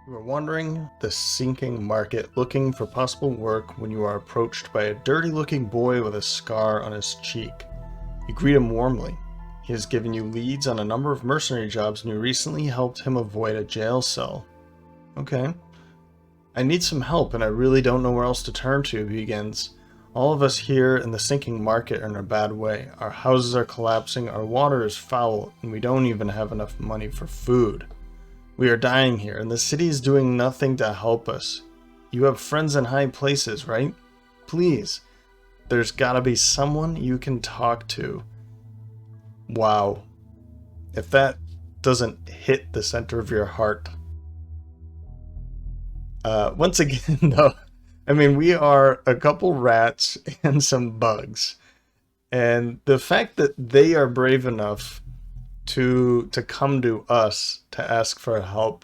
You are wandering the sinking market looking for possible work when you are approached by a dirty-looking boy with a scar on his cheek. You greet him warmly. He has given you leads on a number of mercenary jobs and you recently helped him avoid a jail cell. Okay. I need some help and I really don't know where else to turn to, he begins. All of us here in the sinking market are in a bad way. Our houses are collapsing, our water is foul, and we don't even have enough money for food. We are dying here, and the city is doing nothing to help us. You have friends in high places, right? Please, there's gotta be someone you can talk to. Wow. If that doesn't hit the center of your heart. Once again, though, I mean, we are a couple rats and some bugs. And the fact that they are brave enough to come to us to ask for help,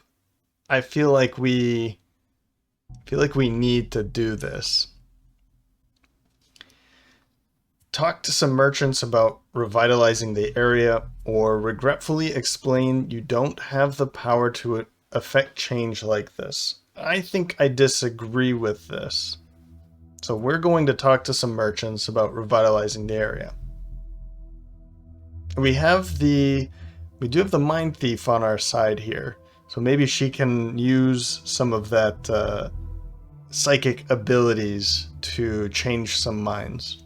I feel like we need to do this. Talk to some merchants about revitalizing the area, or regretfully explain you don't have the power to affect change like this. I think I disagree with this. So we're going to talk to some merchants about revitalizing the area. We do have the mind thief on our side here. So maybe she can use some of that psychic abilities to change some minds.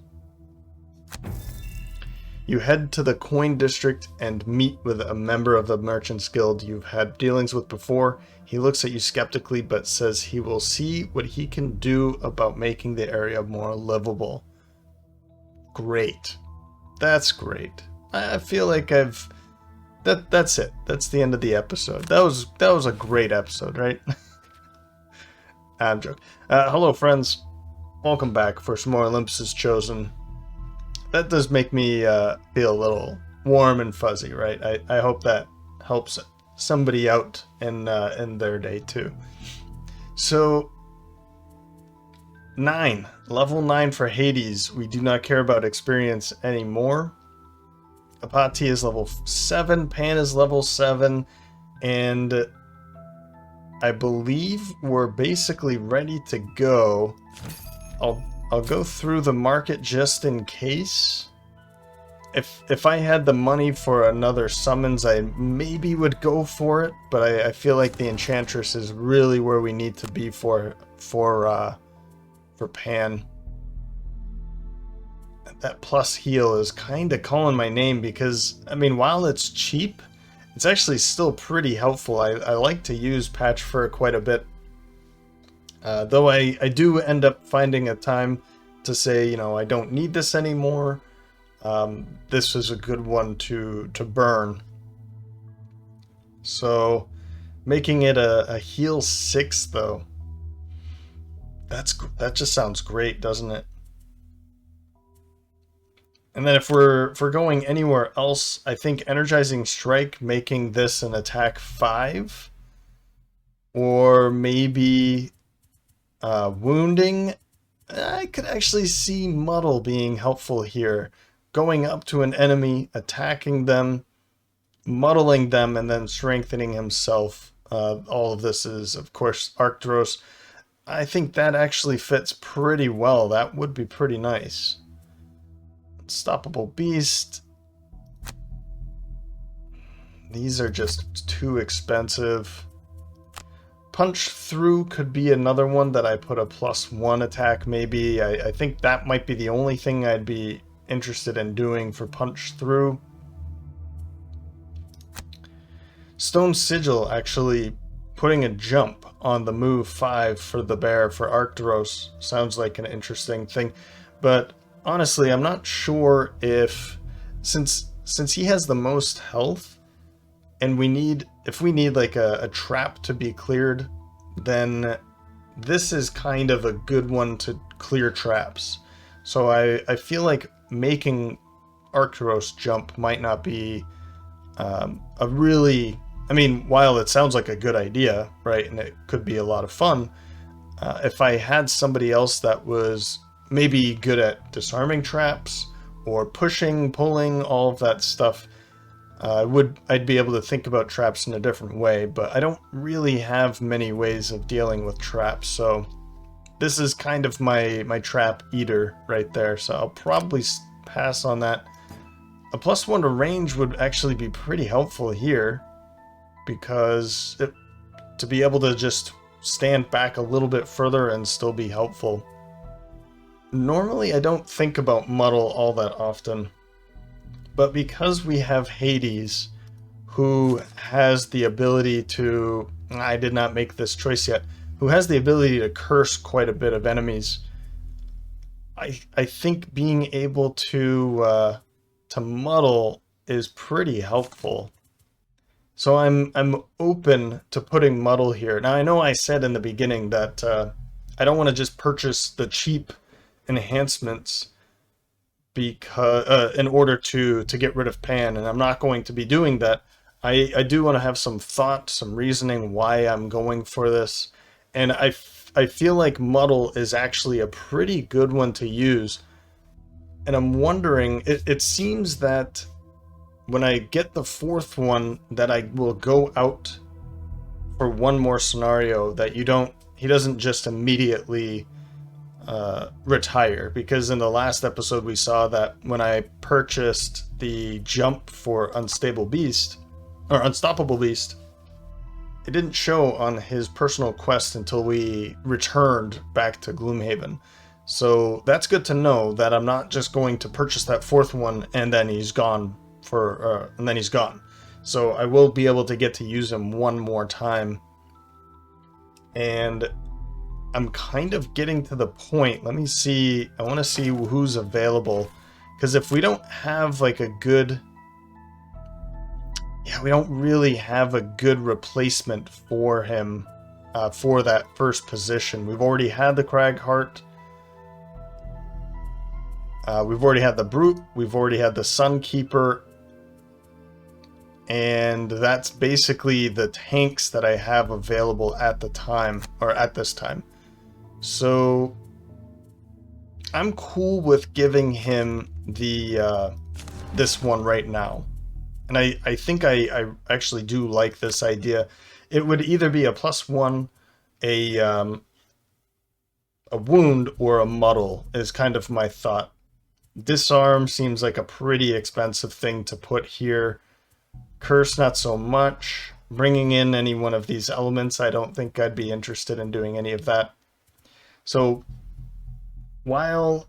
You head to the coin district and meet with a member of the Merchants Guild you've had dealings with before. He looks at you skeptically but says he will see what he can do about making the area more livable. Great. That's great. I feel like that's it. That's the end of the episode. That was a great episode, right? I'm joking. Hello friends. Welcome back for some more Olympus Chosen. That does make me feel a little warm and fuzzy, right? I hope that helps somebody out in their day too. So, 9. Level 9 for Hades. We do not care about experience anymore. Apathy is level 7. Pan is level 7. And I believe we're basically ready to go. I'll go through the market just in case. If I had the money for another summons, I maybe would go for it, but I feel like the Enchantress is really where we need to be for Pan. That plus heal is kind of calling my name because, I mean, while it's cheap, it's actually still pretty helpful. I like to use Patch Fur quite a bit. Though I do end up finding a time to say, you know, I don't need this anymore. This is a good one to burn. So, making it a heal 6 though. That just sounds great, doesn't it? And then if we're going anywhere else, I think Energizing Strike, making this an attack 5, or maybe Wounding. I could actually see Muddle being helpful here. Going up to an enemy, attacking them, muddling them, and then strengthening himself. All of this is, of course, Arcturus. I think that actually fits pretty well. That would be pretty nice. Unstoppable Beast. These are just too expensive. Punch Through could be another one that I put a +1 attack maybe. I think that might be the only thing I'd be interested in doing for Punch Through. Stone Sigil, actually putting a jump on the move 5 for the bear for Arcturus sounds like an interesting thing. But honestly, I'm not sure if, since he has the most health, and if we need like a trap to be cleared, then this is kind of a good one to clear traps. So I feel like making Arcturus jump might not be a really, I mean, while it sounds like a good idea, right, and it could be a lot of fun, if I had somebody else that was maybe good at disarming traps or pushing, pulling, all of that stuff, I'd be able to think about traps in a different way, but I don't really have many ways of dealing with traps, so this is kind of my trap eater right there, so I'll probably pass on that. A +1 to range would actually be pretty helpful here, because to be able to just stand back a little bit further and still be helpful. Normally I don't think about muddle all that often, but because we have Hades, who has the ability to, I did not make this choice yet, who has the ability to curse quite a bit of enemies, I think being able to muddle is pretty helpful. So I'm open to putting muddle here. Now I know I said in the beginning that I don't want to just purchase the cheap enhancements because in order to get rid of Pan, and I'm not going to be doing that. I do want to have some thought, some reasoning why I'm going for this, and I feel like muddle is actually a pretty good one to use. And I'm wondering, it seems that when I get the 4th one, that I will go out for one more scenario, that he doesn't just immediately retire, because in the last episode we saw that when I purchased the jump for Unstable Beast, or Unstoppable Beast, it didn't show on his personal quest until we returned back to Gloomhaven. So that's good to know, that I'm not just going to purchase that 4th one and then he's gone So I will be able to get to use him one more time. And I'm kind of getting to the point. Let me see. I want to see who's available, because if we don't have like a good, we don't really have a good replacement for him for that first position. We've already had the Cragheart. We've already had the Brute. We've already had the Sunkeeper. And that's basically the tanks that I have available at the time, or at this time. So I'm cool with giving him the this one right now. And I think I actually do like this idea. It would either be a +1, a wound, or a muddle is kind of my thought. Disarm seems like a pretty expensive thing to put here. Curse, not so much. Bringing in any one of these elements, I don't think I'd be interested in doing any of that. So while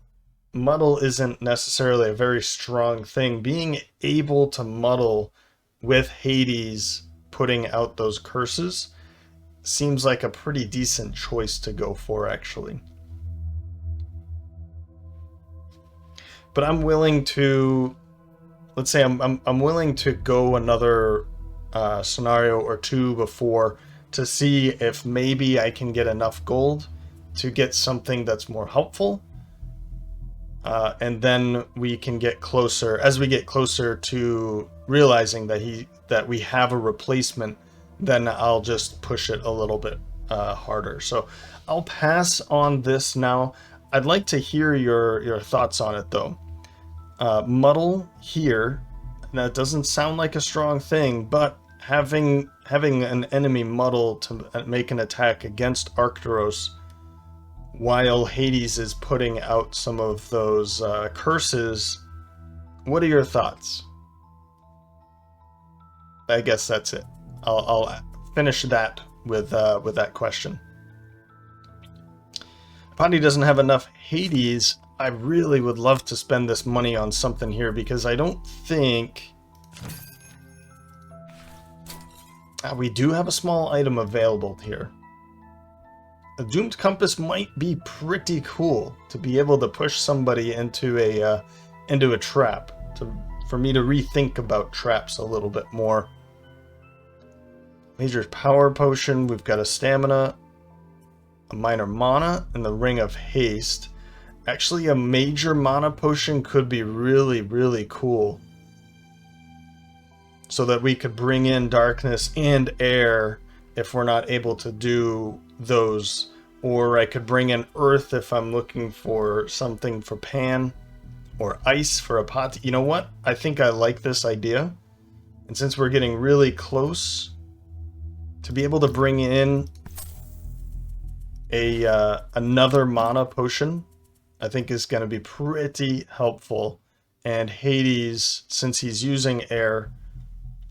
muddle isn't necessarily a very strong thing, being able to muddle with Hades putting out those curses seems like a pretty decent choice to go for, actually. But I'm willing to, let's say I'm willing to go another scenario or two before, to see if maybe I can get enough gold to get something that's more helpful. And then we can get closer, as we get closer to realizing that we have a replacement, then I'll just push it a little bit harder. So I'll pass on this now. I'd like to hear your thoughts on it though. Muddle here, that doesn't sound like a strong thing, but having an enemy muddle to make an attack against Arcturus while Hades is putting out some of those curses, what are your thoughts? I guess that's it. I'll finish that with that question. Pandi doesn't have enough Hades. I really would love to spend this money on something here, because I don't think we do have a small item available here. A Doomed Compass might be pretty cool to be able to push somebody into a trap, for me to rethink about traps a little bit more. Major Power Potion, we've got a Stamina, a Minor Mana, and the Ring of Haste. Actually, a Major Mana Potion could be really, really cool, so that we could bring in Darkness and Air if we're not able to do those. Or I could bring in Earth if I'm looking for something for Pan, or Ice for a pot. You know what? I think I like this idea. And since we're getting really close, to be able to bring in another mana potion, I think is going to be pretty helpful. And Hades, since he's using air,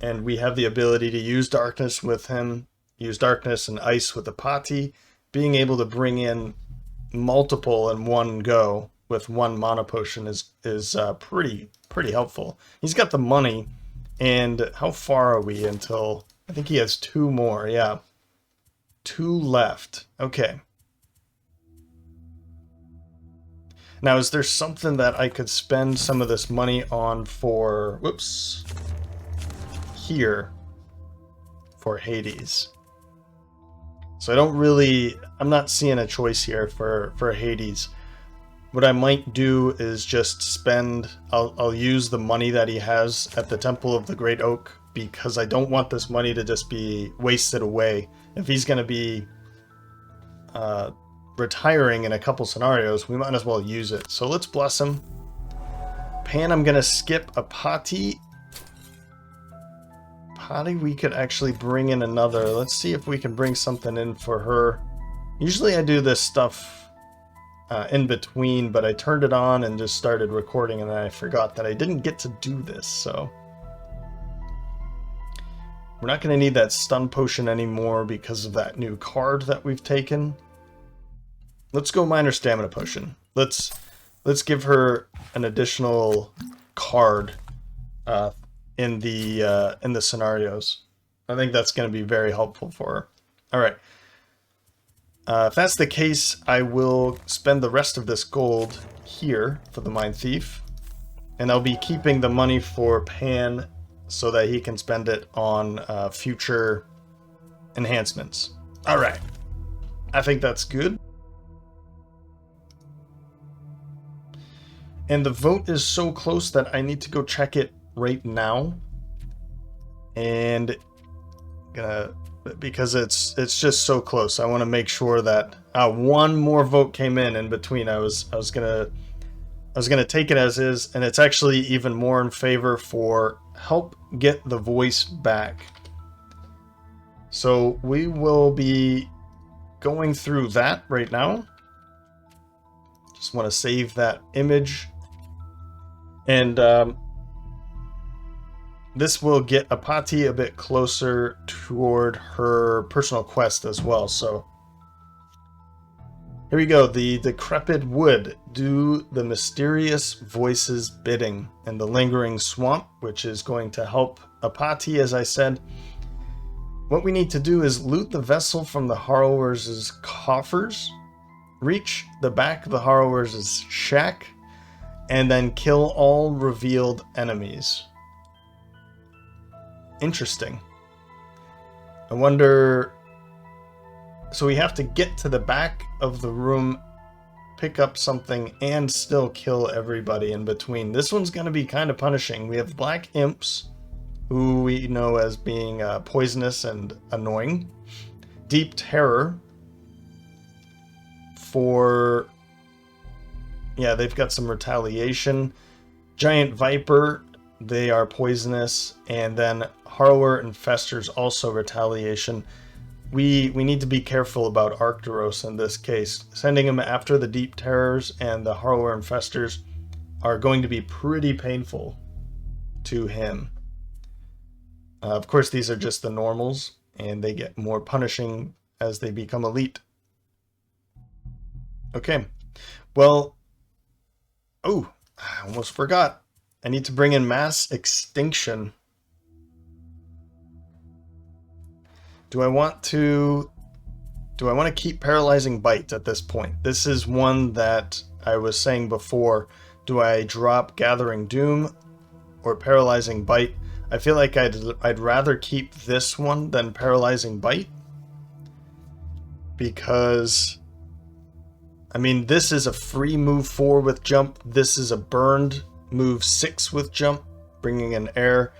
and we have the ability to use darkness with him, use darkness and ice with the Pati, being able to bring in multiple in one go with one mana potion is pretty helpful. He's got the money, and how far are we until... I think he has 2 more, yeah. 2 left. Okay. Now, is there something that I could spend some of this money on for... Whoops. Here. For Hades. So I don't really... I'm not seeing a choice here for Hades. What I might do is just spend... I'll use the money that he has at the Temple of the Great Oak, because I don't want this money to just be wasted away. If he's going to be retiring in a couple scenarios, we might as well use it. So let's bless him. Pan, I'm going to skip a Pati. Pati, we could actually bring in another. Let's see if we can bring something in for her. Usually I do this stuff in between, but I turned it on and just started recording, and then I forgot that I didn't get to do this, so... We're not going to need that stun potion anymore because of that new card that we've taken. Let's go minor stamina potion. Let's give her an additional card in the scenarios. I think that's going to be very helpful for her. All right. If that's the case, I will spend the rest of this gold here for the Mind Thief, and I'll be keeping the money for Pan so that he can spend it on future enhancements. All right. I think that's good. And the vote is so close that I need to go check it right now. And because it's just so close, I want to make sure that one more vote came in between. I was gonna take it as is, and it's actually even more in favor for help get the voice back. So we will be going through that right now. Just want to save that image. And this will get Apati a bit closer toward her personal quest as well. So here we go. The Decrepit Wood. Do the mysterious voices bidding. And the lingering swamp, which is going to help Apati, as I said. What we need to do is loot the vessel from the harrowers' coffers, reach the back of the harrowers' shack, and then kill all revealed enemies. Interesting. I wonder... So we have to get to the back of the room, pick up something, and still kill everybody in between. This one's going to be kind of punishing. We have black imps, who we know as being poisonous and annoying. Deep terror for... Yeah, they've got some retaliation. Giant viper, they are poisonous. And then harrower and festers, also retaliation. We need to be careful about Arcturus in this case. Sending him after the deep terrors and the harrower and festers are going to be pretty painful to him. Of course, these are just the normals, and they get more punishing as they become elite. Okay, well... Oh, I almost forgot. I need to bring in mass extinction. Do I want to keep paralyzing bite at this point? This is one that I was saying before. Do I drop gathering doom or paralyzing bite? I feel like I'd rather keep this one than paralyzing bite, because I mean, this is a free move 4 with jump. This is a burned move 6 with jump, bringing in air.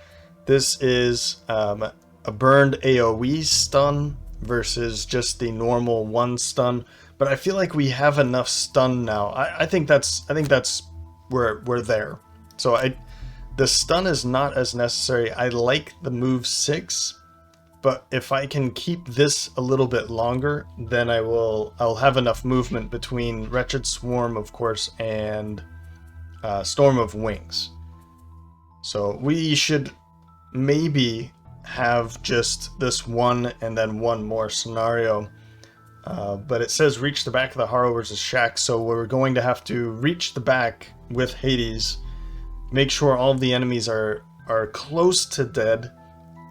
This is a burned AoE stun versus just the normal 1 stun. But I feel like we have enough stun now. I think that's we're there. So The stun is not as necessary. I like the move 6, but if I can keep this a little bit longer, then I'll have enough movement between Wretched Swarm, of course, and Storm of Wings. So we should maybe have just this one and then one more scenario. But it says reach the back of the harrower's shack, so we're going to have to reach the back with Hades, make sure all of the enemies are close to dead,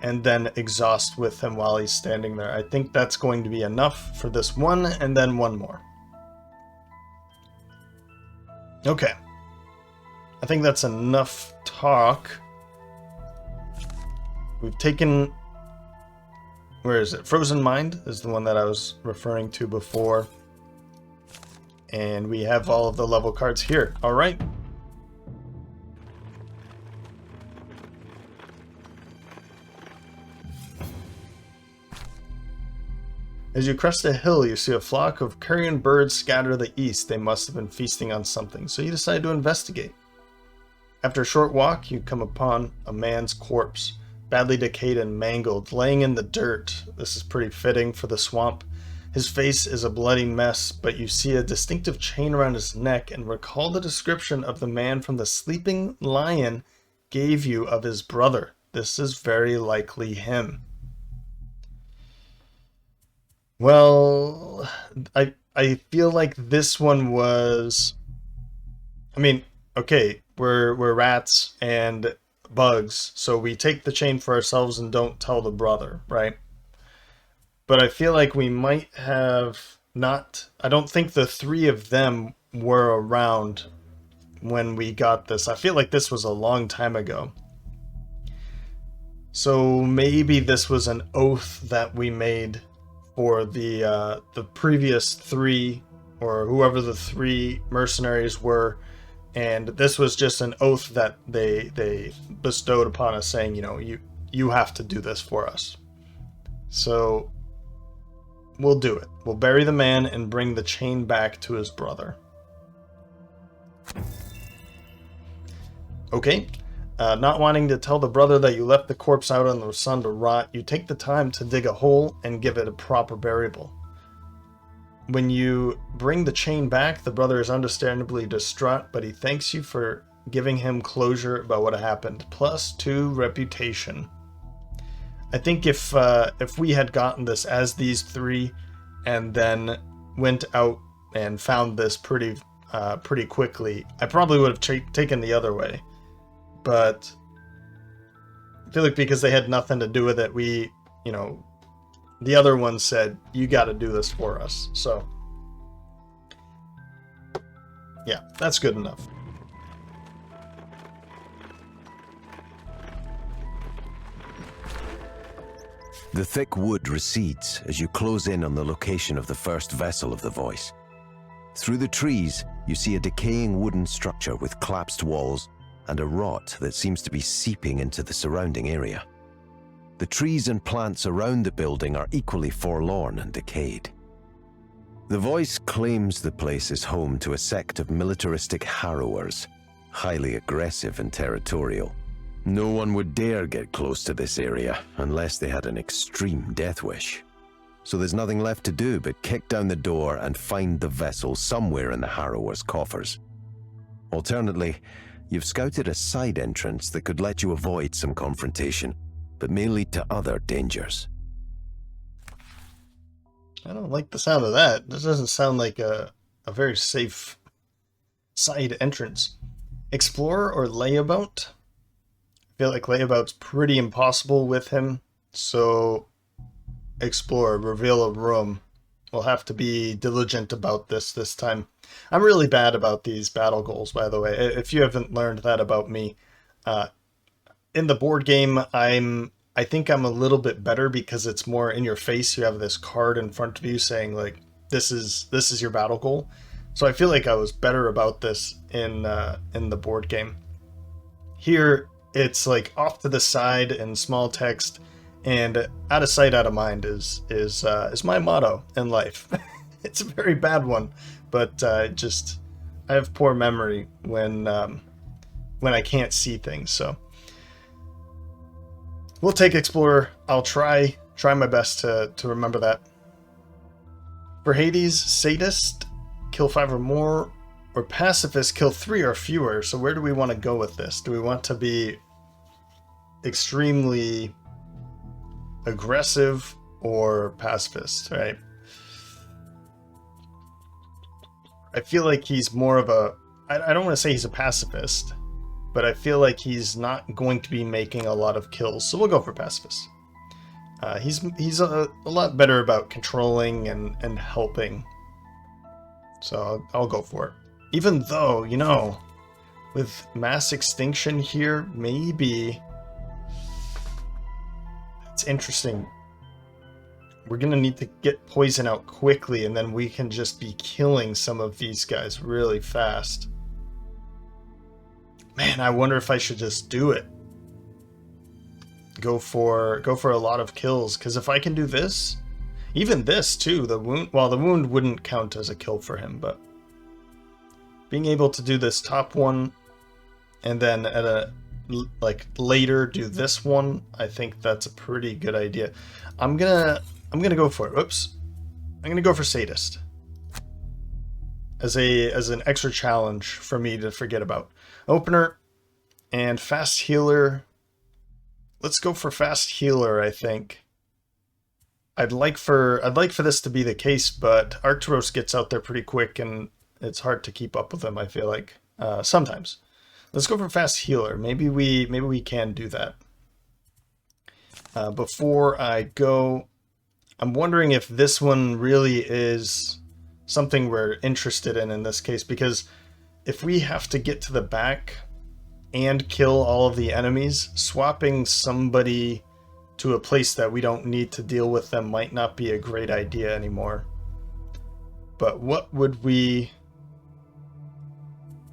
and then exhaust with him while he's standing there. I think that's going to be enough for this one, and then one more. Okay. I think that's enough talk. We've taken... Where is it? Frozen Mind is the one that I was referring to before. And we have all of the level cards here. Alright. As you crest a hill, you see a flock of carrion birds scatter to the east. They must have been feasting on something, so you decide to investigate. After a short walk, you come upon a man's corpse, badly decayed and mangled, laying in the dirt. This is pretty fitting for the swamp. His face is a bloody mess, but you see a distinctive chain around his neck and recall the description of the man from the Sleeping Lion gave you of his brother. This is very likely him. Well, I feel like this one was... I mean, okay, we're rats and bugs, so we take the chain for ourselves and don't tell the brother, right? But I feel like we might have not... I don't think the 3 of them were around when we got this. I feel like this was a long time ago. So maybe this was an oath that we made for the previous 3, or whoever the 3 mercenaries were, and this was just an oath that they bestowed upon us, saying, you know, you have to do this for us. So we'll do it. We'll bury the man and bring the chain back to his brother. Okay. Not wanting to tell the brother that you left the corpse out in the sun to rot, you take the time to dig a hole and give it a proper burial. When you bring the chain back, the brother is understandably distraught, but he thanks you for giving him closure about what happened. +2 reputation. I think if we had gotten this as these 3 and then went out and found this pretty quickly, I probably would have taken the other way. But I feel like because they had nothing to do with it, we, you know, the other one said, you got to do this for us. So, yeah, that's good enough. The thick wood recedes as you close in on the location of the first vessel of the voice. Through the trees, you see a decaying wooden structure with collapsed walls and a rot that seems to be seeping into the surrounding area. The trees and plants around the building are equally forlorn and decayed. The voice claims the place is home to a sect of militaristic harrowers, highly aggressive and territorial. No one would dare get close to this area unless they had an extreme death wish. So there's nothing left to do but kick down the door and find the vessel somewhere in the harrower's coffers. Alternately, you've scouted a side entrance that could let you avoid some confrontation, but may lead to other dangers. I don't like the sound of that. This doesn't sound like a very safe side entrance. Explorer or layabout? I feel like layabout's pretty impossible with him, so explorer, reveal a room. We'll have to be diligent about this time. I'm really bad about these battle goals, by the way, if you haven't learned that about me. In the board game, I think I'm a little bit better because it's more in your face. You have this card in front of you saying, like, this is your battle goal. So I feel like I was better about this in the board game. Here, it's like off to the side in small text, and out of sight, out of mind is my motto in life. It's a very bad one, but I have poor memory when when I can't see things. So we'll take Explorer. I'll try my best to remember that. For Hades, Sadist, kill 5 or more, or Pacifist, kill 3 or fewer. So where do we want to go with this? Do we want to be extremely aggressive or pacifist, right? I feel like he's more of a... I don't want to say he's a pacifist, but I feel like he's not going to be making a lot of kills, so we'll go for pacifist. He's a lot better about controlling and helping, so I'll go for it. Even though, you know, with mass extinction here, maybe it's interesting. We're gonna need to get poison out quickly, and then we can just be killing some of these guys really fast. Man, I wonder if I should just do it. Go for a lot of kills, because if I can do this, even this too, the wound, well, the wound wouldn't count as a kill for him, but being able to do this top one and then at a later do this one, I think that's a pretty good idea. I'm gonna go for it. Whoops. I'm gonna go for Sadist as an extra challenge for me to forget about. Opener and fast healer. Let's go for fast healer, I think. I'd like for this to be the case, but Arcturus gets out there pretty quick and it's hard to keep up with him, I feel like. Sometimes. Let's go for fast healer. Maybe we can do that. Before I go, I'm wondering if this one really is something we're interested in this case, because if we have to get to the back and kill all of the enemies, swapping somebody to a place that we don't need to deal with them might not be a great idea anymore. But what would we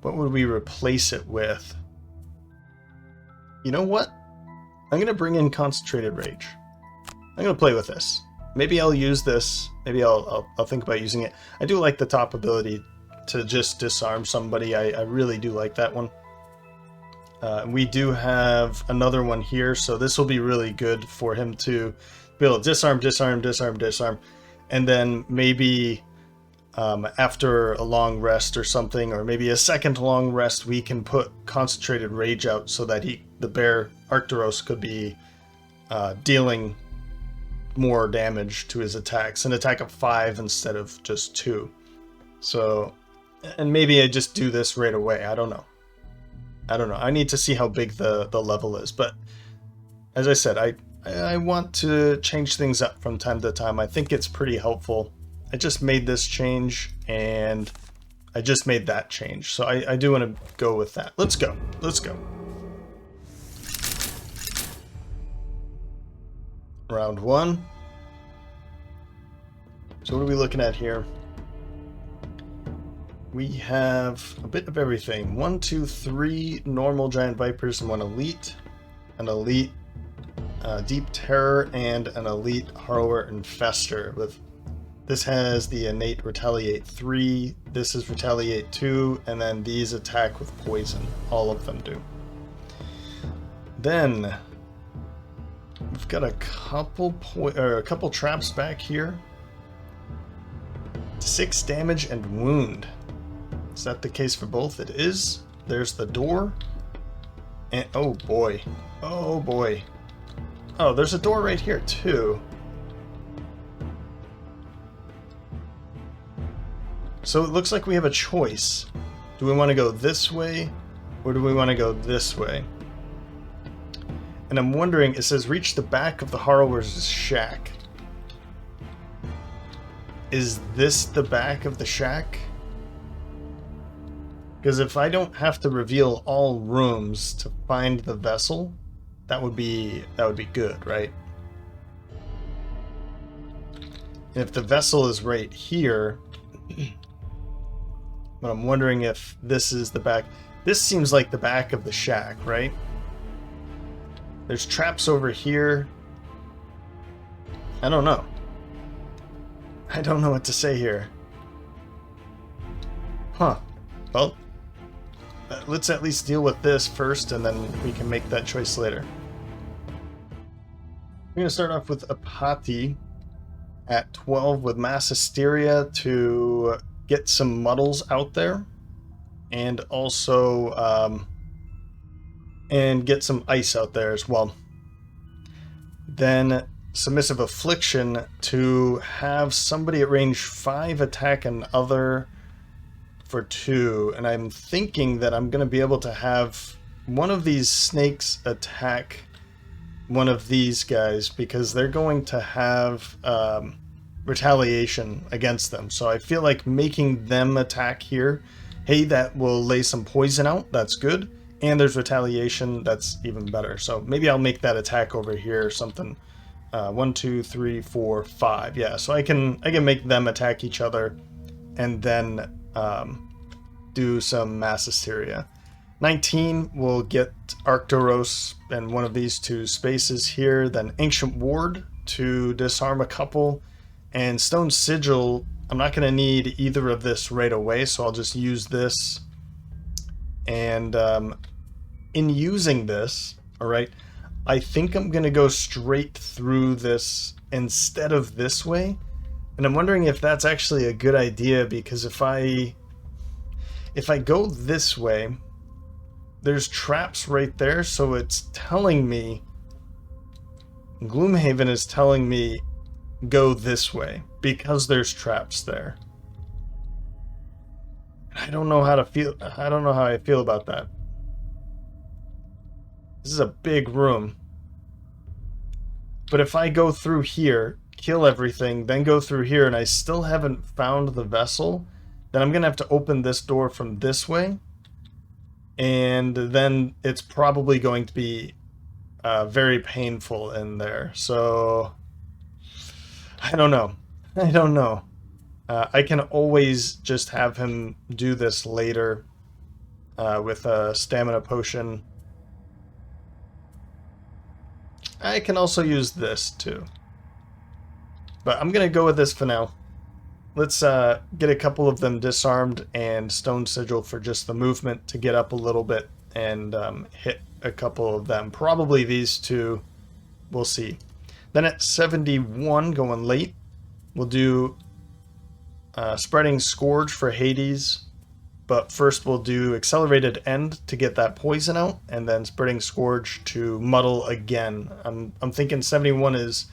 replace it with? You know what? I'm going to bring in Concentrated Rage. I'm going to play with this. Maybe I'll use this. Maybe I'll think about using it. I do like the top ability to just disarm somebody. I really do like that one. We do have another one here, so this will be really good for him to be able to disarm, disarm, disarm, disarm. And then maybe after a long rest or something, or maybe a second long rest, we can put Concentrated Rage out so that the bear Arcturus could be dealing more damage to his attacks, an attack of 5 instead of just 2. So, and maybe I just do this right away. I don't know. I need to see how big the level is, but as I said, I want to change things up from time to time. I think it's pretty helpful. I just made this change and I just made that change, so I do want to go with that. Let's go. Round 1. So what are we looking at here? We have a bit of everything. 1, 2, 3 normal giant vipers and 1 elite, an elite deep terror, and an elite harrower infester. This has the innate retaliate 3, this is retaliate 2, and then these attack with poison. All of them do. Then we've got a couple traps back here. 6 damage and wound. Is that the case for both? It is. There's the door. And oh boy. Oh boy. Oh, there's a door right here too. So it looks like we have a choice. Do we want to go this way or do we want to go this way? And I'm wondering, it says reach the back of the harrower's shack. Is this the back of the shack? Because if I don't have to reveal all rooms to find the vessel, that would be good, right? And if the vessel is right here, but I'm wondering if this is the back. This seems like the back of the shack, right? There's traps over here. I don't know. I don't know what to say here. Huh. Well, let's at least deal with this first, and then we can make that choice later. I'm going to start off with Apathy at 12 with Mass Hysteria to get some muddles out there, and also and get some ice out there as well. Then Submissive Affliction to have somebody at range 5 attack another for 2, and I'm thinking that I'm going to be able to have one of these snakes attack one of these guys because they're going to have retaliation against them. So I feel like making them attack here, hey, that will lay some poison out, that's good, and there's retaliation, that's even better. So maybe I'll make that attack over here or something. 1, 2, 3, 4, 5. Yeah, so I can make them attack each other, and then do some Mass Hysteria. 19 will get Arcturus and one of these two spaces here. Then Ancient Ward to disarm a couple, and Stone Sigil. I'm not going to need either of this right away, so I'll just use this. And in using this, all right, I think I'm going to go straight through this instead of this way. And I'm wondering if that's actually a good idea, because if I go this way, there's traps right there, so it's telling me, Gloomhaven is telling me go this way because there's traps there. I don't know how to feel. I don't know how I feel about that. This is a big room. But if I go through here, kill everything, then go through here, and I still haven't found the vessel, then I'm going to have to open this door from this way. And then it's probably going to be very painful in there. So, I don't know. I don't know. I can always just have him do this later with a stamina potion. I can also use this too. But I'm going to go with this for now. Let's get a couple of them disarmed and Stone Sigil for just the movement to get up a little bit and hit a couple of them. Probably these two. We'll see. Then at 71, going late, we'll do Spreading Scourge for Hades. But first we'll do Accelerated End to get that poison out, and then Spreading Scourge to muddle again. I'm thinking 71 is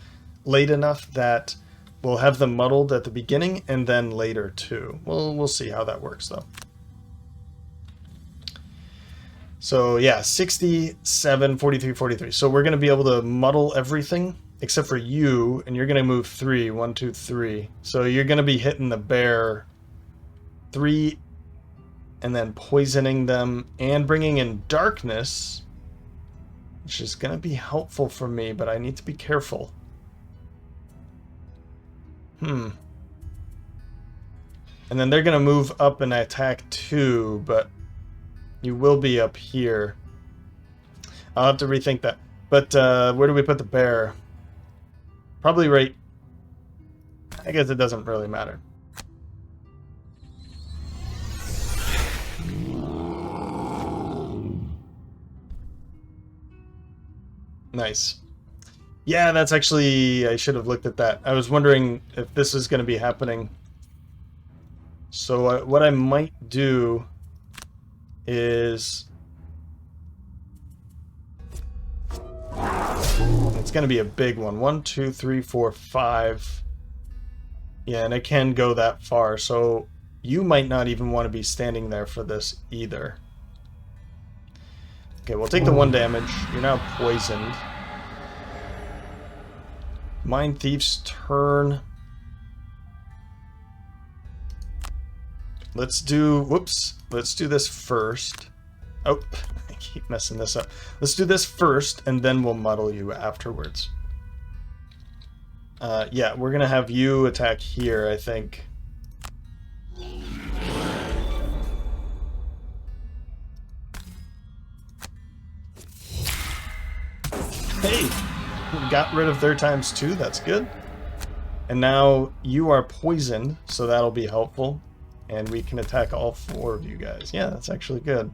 late enough that we'll have them muddled at the beginning and then later too. We'll see how that works though. So yeah, 67, 43, 43. So we're going to be able to muddle everything except for you, and you're going to move 3. 1, 2, 3. So you're going to be hitting the bear 3 and then poisoning them and bringing in darkness, which is going to be helpful for me, but I need to be careful. And then they're going to move up and attack 2, but you will be up here. I'll have to rethink that. But where do we put the bear? Probably right... I guess it doesn't really matter. Nice. Yeah, that's actually... I should have looked at that. I was wondering if this is going to be happening. So what I might do is... It's going to be a big one. 1, 2, 3, 4, 5. Yeah, and I can go that far. So you might not even want to be standing there for this either. Okay, we'll take the 1 damage. You're now poisoned. Mind Thief's turn. Let's do... Whoops. Let's do this first. Oh, I keep messing this up. Let's do this first, and then we'll muddle you afterwards. Yeah, we're going to have you attack here, I think. Hey! Got rid of their ×2, that's good. And now you are poisoned, so that'll be helpful. And we can attack all 4 of you guys. Yeah, that's actually good.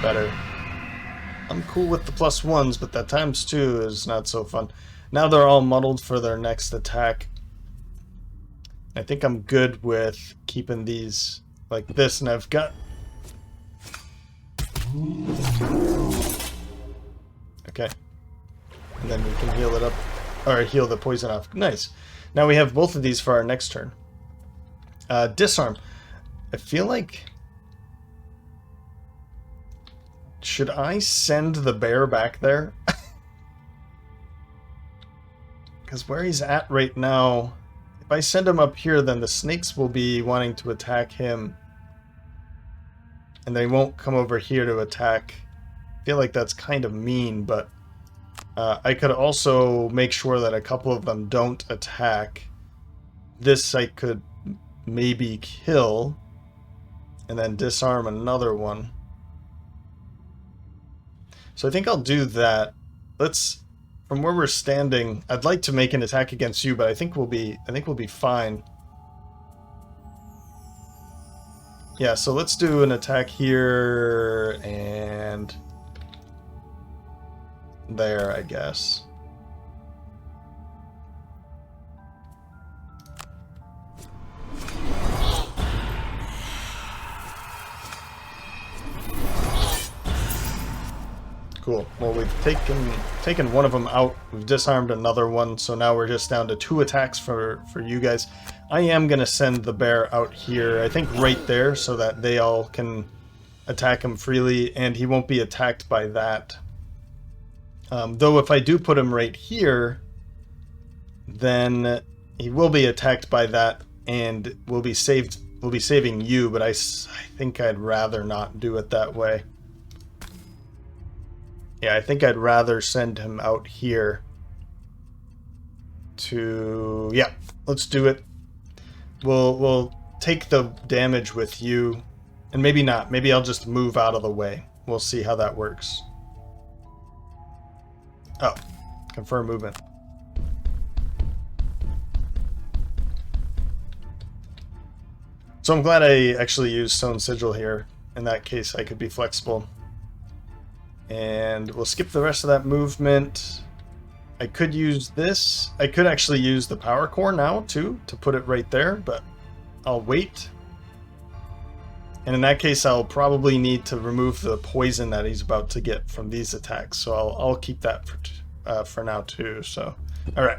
better. I'm cool with the +1s, but that ×2 is not so fun. Now they're all muddled for their next attack. I think I'm good with keeping these like this, and I've got... Okay. And then we can heal it up, or heal the poison off. Nice. Now we have both of these for our next turn. Disarm. I feel like... Should I send the bear back there? Because where he's at right now, if I send him up here, then the snakes will be wanting to attack him. And they won't come over here to attack. I feel like that's kind of mean, but I could also make sure that a couple of them don't attack. This I could maybe kill, and then disarm another one. So I think I'll do that. Let's, from where we're standing, I'd like to make an attack against you, but I think we'll be fine. Yeah, so let's do an attack here and there, I guess. Cool. Well, we've taken one of them out. We've disarmed another one, so now we're just down to 2 attacks for you guys. I am going to send the bear out here, I think right there, so that they all can attack him freely, and he won't be attacked by that. Though if I do put him right here, then he will be attacked by that, and we'll be saving you, but I think I'd rather not do it that way. Yeah, I think I'd rather send him out here to... Yeah, let's do it. We'll take the damage with you, and maybe not. Maybe I'll just move out of the way. We'll see how that works. Oh, confirm movement. So I'm glad I actually used Stone Sigil here. In that case, I could be flexible. And we'll skip the rest of that movement. I could use this. I could actually use the power core now, too, to put it right there, but I'll wait. And in that case, I'll probably need to remove the poison that he's about to get from these attacks. So I'll keep that for now, too. So, all right.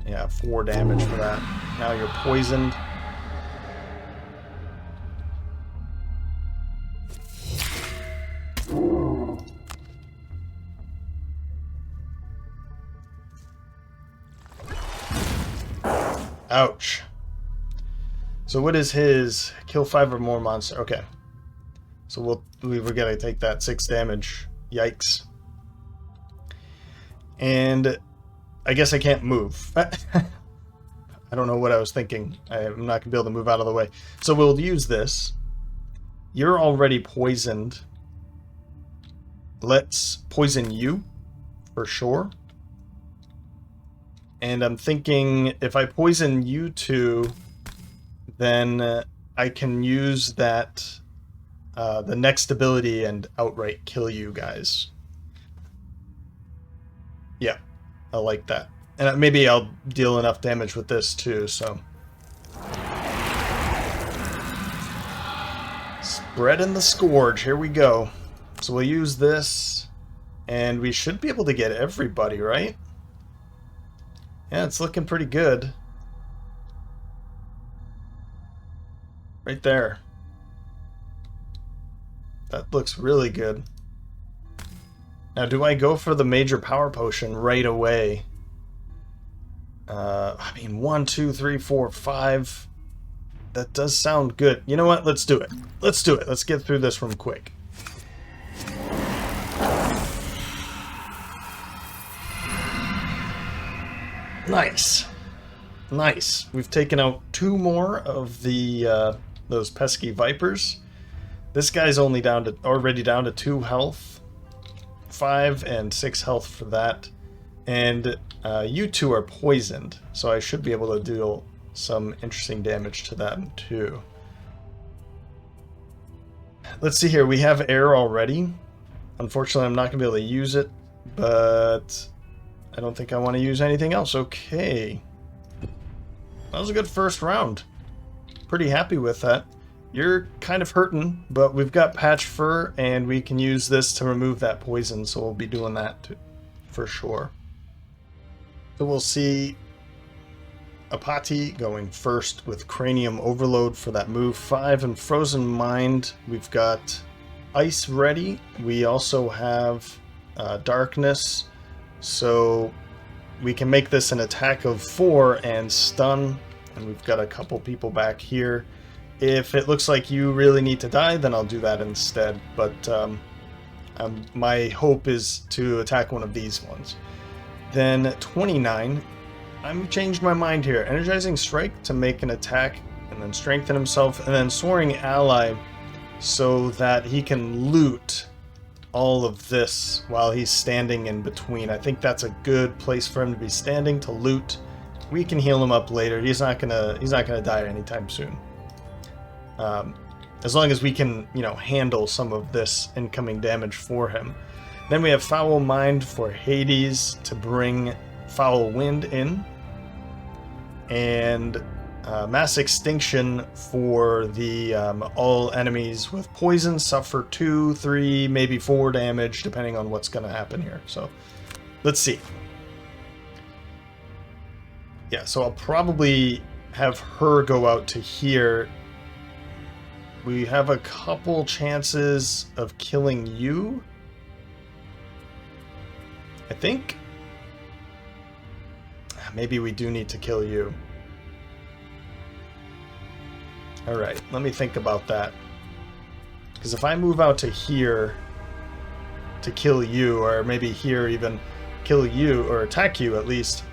Yeah, 4 damage for that. Now you're poisoned. Ouch. So what is his? Kill 5 or more monster. Okay. So we were gonna take that 6 damage. Yikes. And I guess I can't move. I don't know what I was thinking. I'm not gonna be able to move out of the way. So we'll use this. You're already poisoned. Let's poison you for sure. And I'm thinking if I poison you two, then I can use that, the next ability and outright kill you guys. Yeah, I like that. And maybe I'll deal enough damage with this too, so. Spreading the Scourge, here we go. So we'll use this, and we should be able to get everybody, right? Yeah, it's looking pretty good. Right there. That looks really good. Now, do I go for the major power potion right away? I mean, 1, 2, 3, 4, 5. That does sound good. You know what? Let's do it. Let's do it. Let's get through this room quick. Nice. Nice. We've taken out 2 more of the those pesky vipers. This guy's already down to 2 health. 5 and 6 health for that. And you 2 are poisoned, so I should be able to deal some interesting damage to them too. Let's see here. We have air already. Unfortunately, I'm not going to be able to use it, but I don't think I want to use anything else. Okay. That was a good first round. Pretty happy with that. You're kind of hurting, but we've got patch fur, and we can use this to remove that poison, so we'll be doing that too, for sure. So we'll see Apati going first with Cranium Overload for that move 5, and Frozen Mind. We've got Ice ready. We also have Darkness, so we can make this an attack of 4 and stun, and we've got a couple people back here. If it looks like you really need to die, then I'll do that instead, but my hope is to attack one of these ones. Then 29, I'm changed my mind here. Energizing Strike to make an attack and then strengthen himself, and then Soaring Ally so that he can loot all of this while he's standing in between. I think that's a good place for him to be standing, to loot. We can heal him up later. He's not gonna die anytime soon. As long as we can, you know, handle some of this incoming damage for him. Then we have Foul Mind for Hades to bring Foul Wind in. And Mass Extinction for the all enemies with poison suffer 2, 3, maybe 4 damage, depending on what's going to happen here. So, let's see. Yeah, so I'll probably have her go out to here. We have a couple chances of killing you, I think. Maybe we do need to kill you. Alright, let me think about that. Because if I move out to here to kill you, or maybe here even kill you, or attack you at least,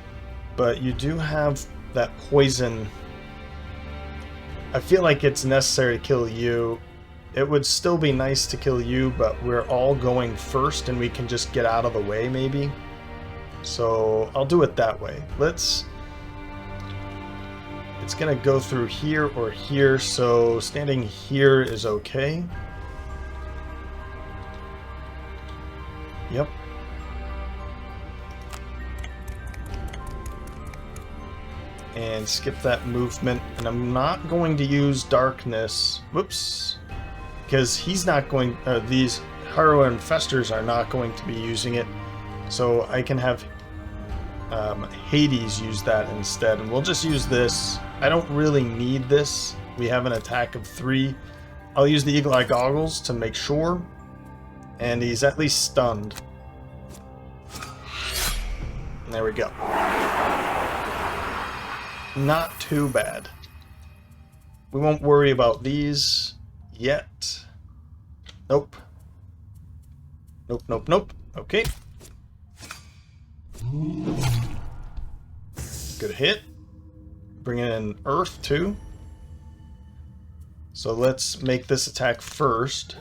but you do have that poison. I feel like it's necessary to kill you. It would still be nice to kill you, but we're all going first and we can just get out of the way maybe. So I'll do it that way. It's gonna go through here or here, so standing here is okay. Yep. And skip that movement, and I'm not going to use Darkness, whoops, because he's not going, these Harrower Infestors are not going to be using it, so I can have Hades use that instead, and we'll just use this. I don't really need this. We have an attack of 3. I'll use the Eagle Eye Goggles to make sure, and he's at least stunned. And there we go. Not too bad. We won't worry about these yet. Nope. Nope, nope, nope. Okay. Good hit. Bringing in Earth too. So let's make this attack first.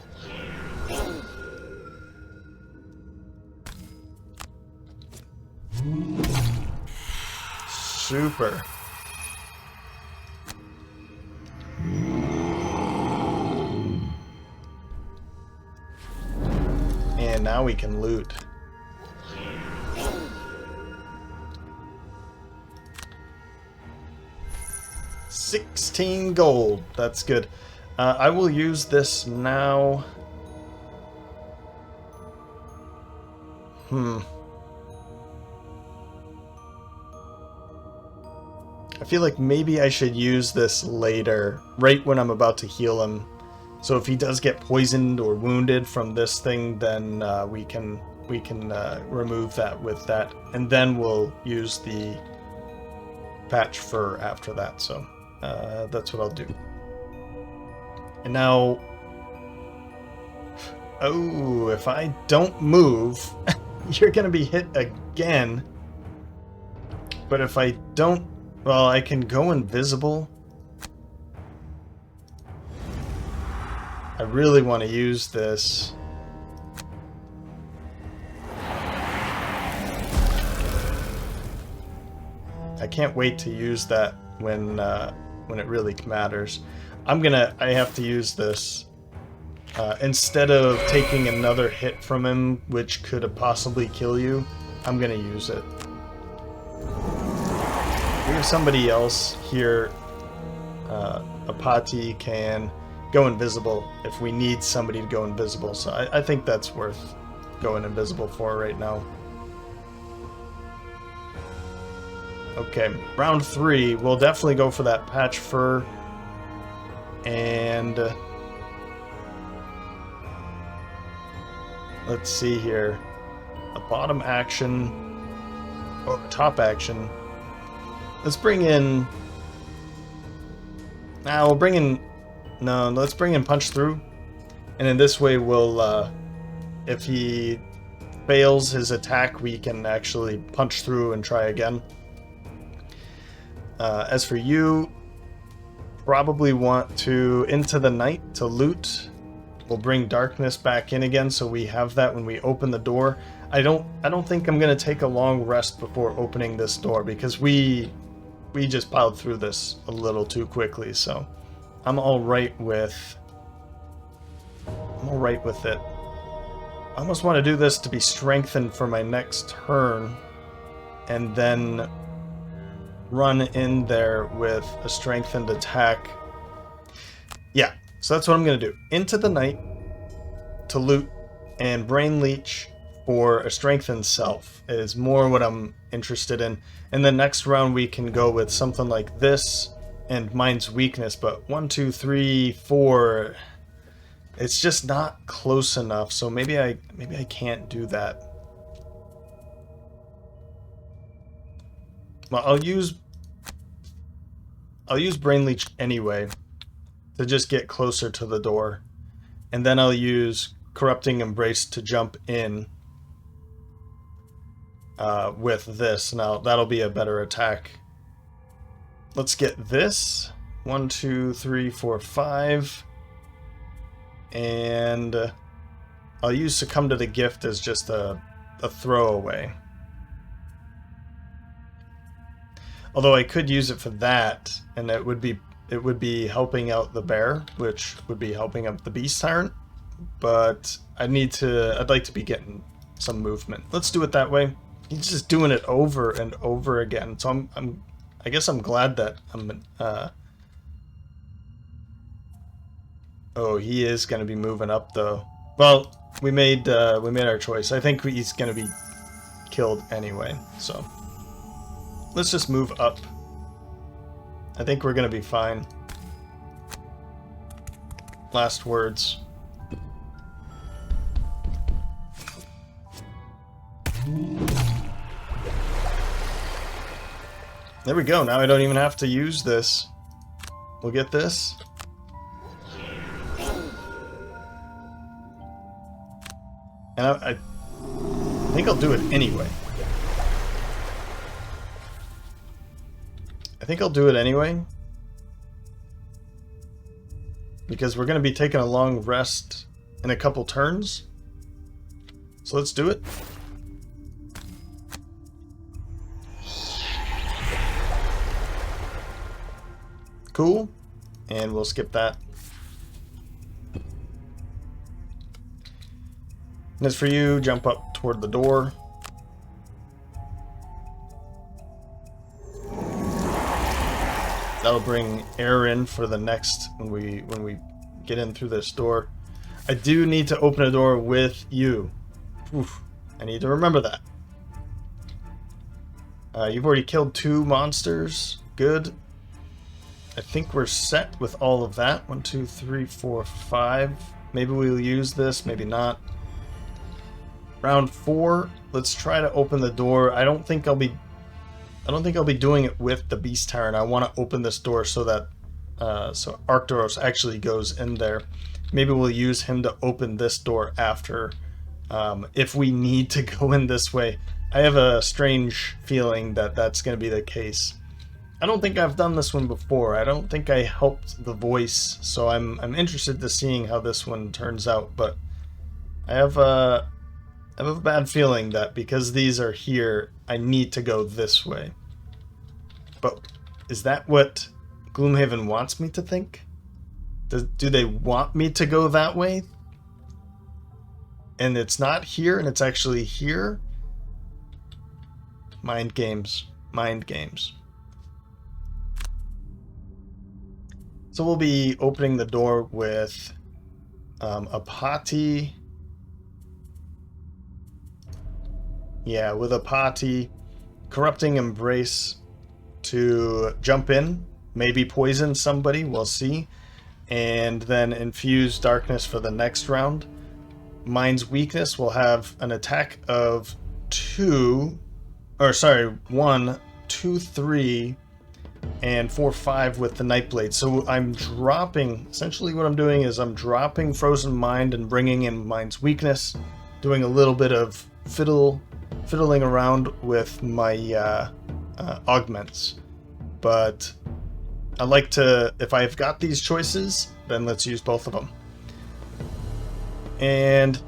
Super. And now we can loot. $16 gold. That's good. I will use this now. I feel like maybe I should use this later, right when I'm about to heal him. So if he does get poisoned or wounded from this thing, then we can remove that with that, and then we'll use the patch fur after that. So that's what I'll do. And now, oh, if I don't move, you're gonna be hit again. But if I don't, well, I can go invisible. I really want to use this. I can't wait to use that when it really matters. I have to use this. Instead of taking another hit from him, which could possibly kill you, I'm gonna use it. We have somebody else here. A party can go invisible if we need somebody to go invisible, so I think that's worth going invisible for right now. Okay, round 3, we'll definitely go for that patch fur, and let's see here, a bottom action, or a top action. Let's bring in, we'll bring in, no, let's bring in punch through, and in this way we'll, if he fails his attack, we can actually punch through and try again. As for you, probably want to into the night to loot. We'll bring darkness back in again, so we have that when we open the door. I don't think I'm gonna take a long rest before opening this door, because we just piled through this a little too quickly, so I'm all right with it. I almost want to do this to be strengthened for my next turn, and then run in there with a strengthened attack. Yeah, so that's what I'm going to do. Into the night to loot, and brain leech for a strengthened self is more what I'm interested in. And then next round we can go with something like this and mine's weakness, but 1, 2, 3, 4, it's just not close enough, so maybe I can't do that. Well, I'll use brain leech anyway to just get closer to the door, and then I'll use corrupting embrace to jump in with this. Now that'll be a better attack. Let's get this 1, 2, 3, 4, 5, and I'll use succumb to the gift as just a throwaway. Although I could use it for that, and it would be helping out the bear, which would be helping out the beast tyrant. But I'd like to be getting some movement. Let's do it that way. He's just doing it over and over again. So I guess I'm glad that I'm. Oh, he is going to be moving up though. Well, we made our choice. I think he's going to be killed anyway. So. Let's just move up. I think we're going to be fine. Last words. There we go. Now I don't even have to use this. We'll get this. And I think I'll do it anyway. I think I'll do it anyway, because we're going to be taking a long rest in a couple turns. So let's do it. Cool. And we'll skip that. And as for you, jump up toward the door. That'll bring air in for the next when we get in through this door. I do need to open a door with you. Oof, I need to remember that. You've already killed 2 monsters. Good. I think we're set with all of that. 1, 2, 3, 4, 5. Maybe we'll use this, maybe not. Round 4. Let's try to open the door. I don't think I'll be doing it with the beast tyrant. I want to open this door so that so Arcturus actually goes in there. Maybe we'll use him to open this door after, if we need to go in this way. I have a strange feeling that that's going to be the case. I don't think I've done this one before. I don't think I helped the voice, so I'm interested to seeing how this one turns out. But I have a bad feeling that because these are here, I need to go this way. But Is that what Gloomhaven wants me to think? Do they want me to go that way? And it's not here, and it's actually here? Mind games. Mind games. So we'll be opening the door with a potty. Yeah, with a potty. Corrupting Embrace to jump in. Maybe poison somebody, we'll see. And then infuse darkness for the next round. Mind's Weakness will have an attack of 1, 2, 3, and 4, 5 with the Nightblade. So I'm dropping, essentially what I'm doing is I'm dropping Frozen Mind and bringing in Mind's Weakness, doing a little bit of fiddling around with my augments. But I like to, if I've got these choices, then let's use both of them. And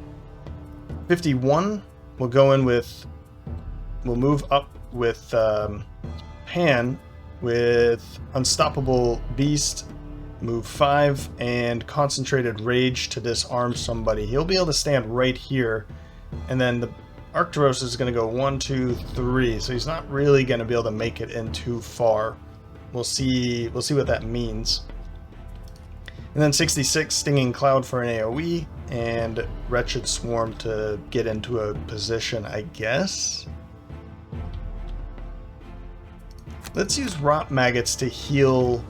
51, we'll go in with, we'll move up with Pan with Unstoppable Beast, move 5, and Concentrated Rage to disarm somebody. He'll be able to stand right here, and then the Arcturus is going to go 1, 2, 3, so he's not really going to be able to make it in too far. We'll see what that means. And then 66, Stinging Cloud for an AoE, and Wretched Swarm to get into a position, I guess. Let's use Rot Maggots to heal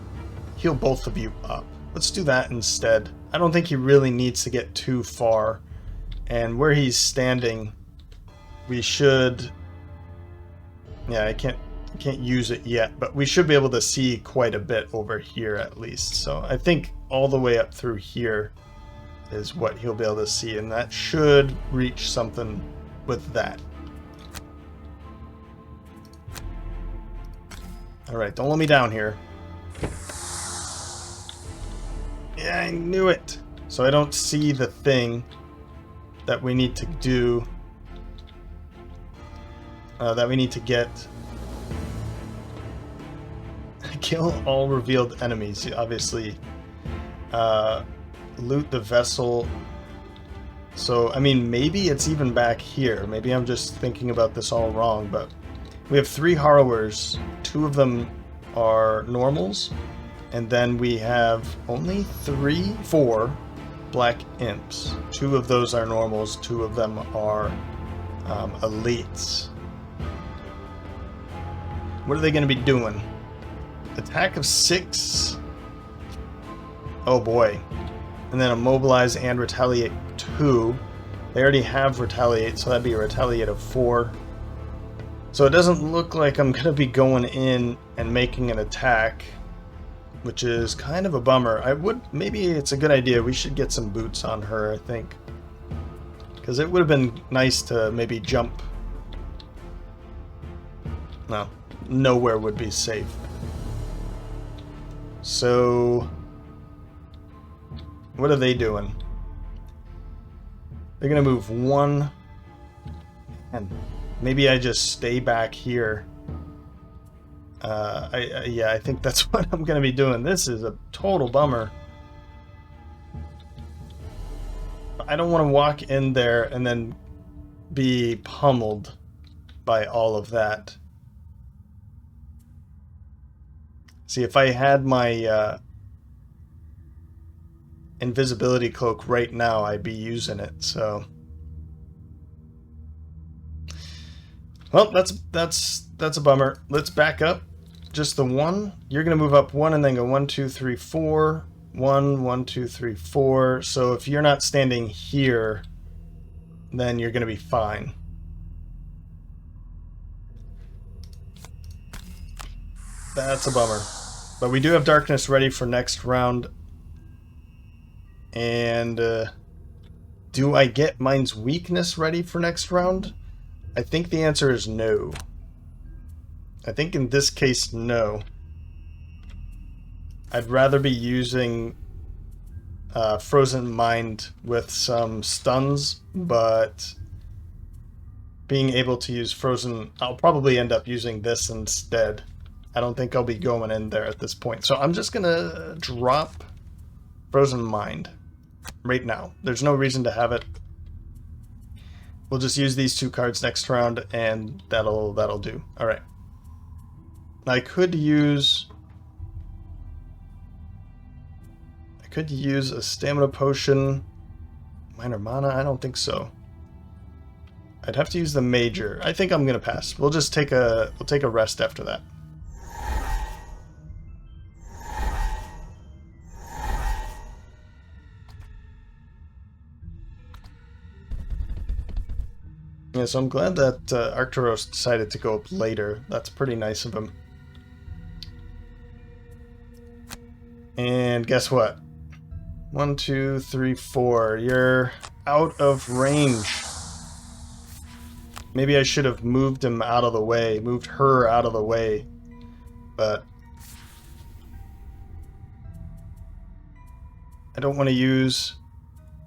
both of you up. Let's do that instead. I don't think he really needs to get too far. And where he's standing, we should... Yeah, I can't use it yet, but we should be able to see quite a bit over here at least. So I think all the way up through here is what he'll be able to see, and that should reach something with that. Alright, don't let me down here. Yeah, I knew it! So I don't see the thing that we need to do, that we need to get. Kill all revealed enemies, obviously. Loot the vessel. So, I mean, maybe it's even back here. Maybe I'm just thinking about this all wrong, but we have 3 harrowers. 2 of them are normals, and then we have only 4 black imps. 2 of those are normals, 2 of them are elites. What are they going to be doing? Attack of 6. Oh boy. And then immobilize and retaliate 2. They already have retaliate, so that'd be a retaliate of 4. So it doesn't look like I'm going to be going in and making an attack, which is kind of a bummer. Maybe it's a good idea. We should get some boots on her, I think. Because it would have been nice to maybe jump. No, nowhere would be safe. So, what are they doing? They're going to move 1, and maybe I just stay back here. Yeah, I think that's what I'm going to be doing. This is a total bummer. I don't want to walk in there and then be pummeled by all of that. See, if I had my invisibility cloak right now, I'd be using it, so... Well, that's a bummer. Let's back up. Just the 1. You're going to move up 1 and then go 1, 2, 3, 4. 1, 1, 2, 3, 4. So if you're not standing here, then you're going to be fine. That's a bummer. But we do have darkness ready for next round. And do I get Mind's Weakness ready for next round? I think the answer is no. I think in this case, no. I'd rather be using Frozen Mind with some stuns, but being able to use Frozen... I'll probably end up using this instead. I don't think I'll be going in there at this point. So I'm just gonna drop Frozen Mind right now. There's no reason to have it. We'll just use these 2 cards next round, and that'll do. All right. I could use a stamina potion. Minor mana? I don't think so. I'd have to use the major. I think I'm gonna pass. We'll just take a rest after that. Yeah, so I'm glad that Arcturus decided to go up later. That's pretty nice of him. And guess what? 1, 2, 3, 4. You're out of range. Maybe I should have moved him out of the way, moved her out of the way, but I don't want to use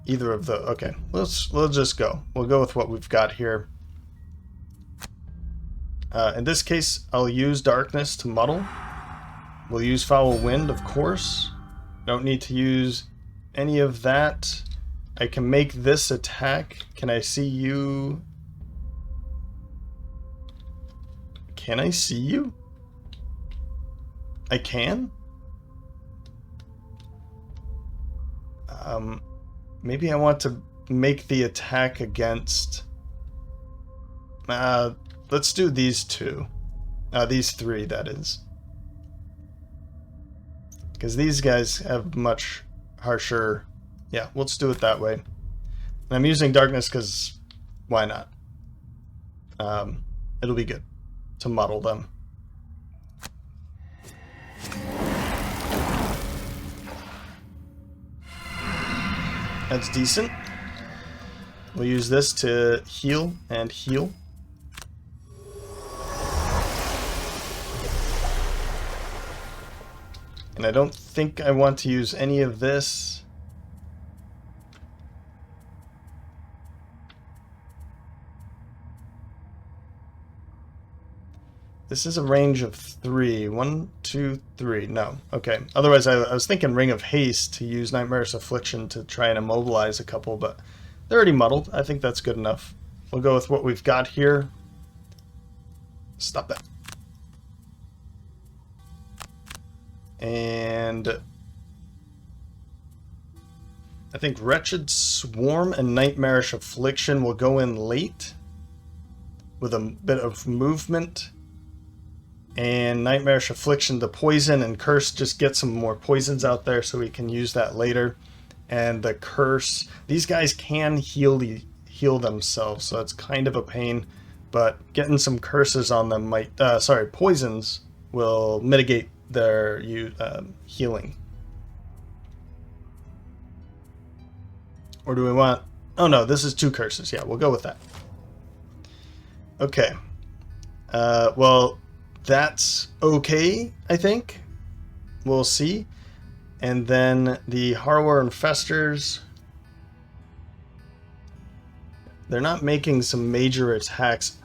either of the. Okay, we'll just go. We'll go with what we've got here. In this case, I'll use darkness to muddle. We'll use foul wind, of course. Don't need to use any of that. I can make this attack. Can I see you? Can I see you? I can? Maybe I want to make the attack against... let's do these 2. These 3, that is. Because these guys have much harsher... Yeah, let's do it that way. And I'm using darkness because why not? It'll be good to muddle them. That's decent. We'll use this to heal and heal. And I don't think I want to use any of this. This is a range of 3. 1, 2, 3. No. Okay. Otherwise, I was thinking Ring of Haste to use Nightmare's Affliction to try and immobilize a couple, but they're already muddled. I think that's good enough. We'll go with what we've got here. Stop that. And I think Wretched Swarm and Nightmarish Affliction will go in late with a bit of movement. And Nightmarish Affliction to poison, and Curse, just get some more poisons out there so we can use that later. And the Curse, these guys can heal themselves, so it's kind of a pain, but getting some curses on them might, poisons will mitigate their healing. Or do we want, oh no, this is 2 curses, yeah, we'll go with that. Okay, well, that's okay, I think. We'll see. And then the Harrower Infestors. They're not making some major attacks.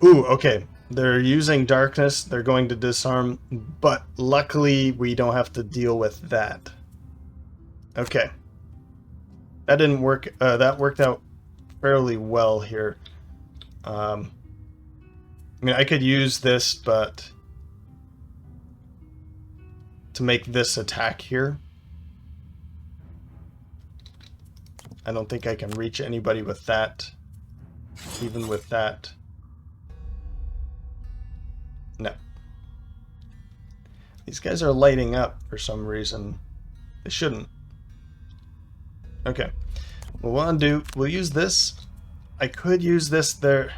Ooh, okay. They're using darkness. They're going to disarm. But luckily, we don't have to deal with that. Okay. That didn't work. That worked out fairly well here. I mean, I could use this, but to make this attack here. I don't think I can reach anybody with that. Even with that. No. These guys are lighting up for some reason. They shouldn't. Okay. Well, what I'll do, we'll use this. I could use this. They're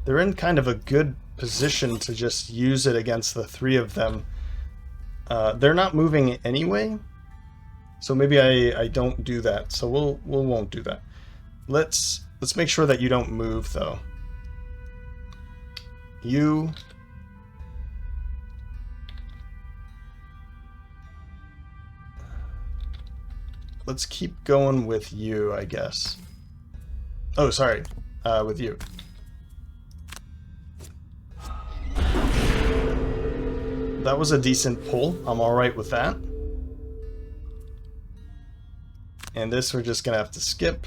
in kind of a good position to just use it against the 3 of them. They're not moving anyway, so maybe I don't do that. So we won't do that. Let's make sure that you don't move though. You. Let's keep going with you, I guess. Oh, sorry, with you. that was a decent pull. I'm alright with that. And this we're just gonna have to skip.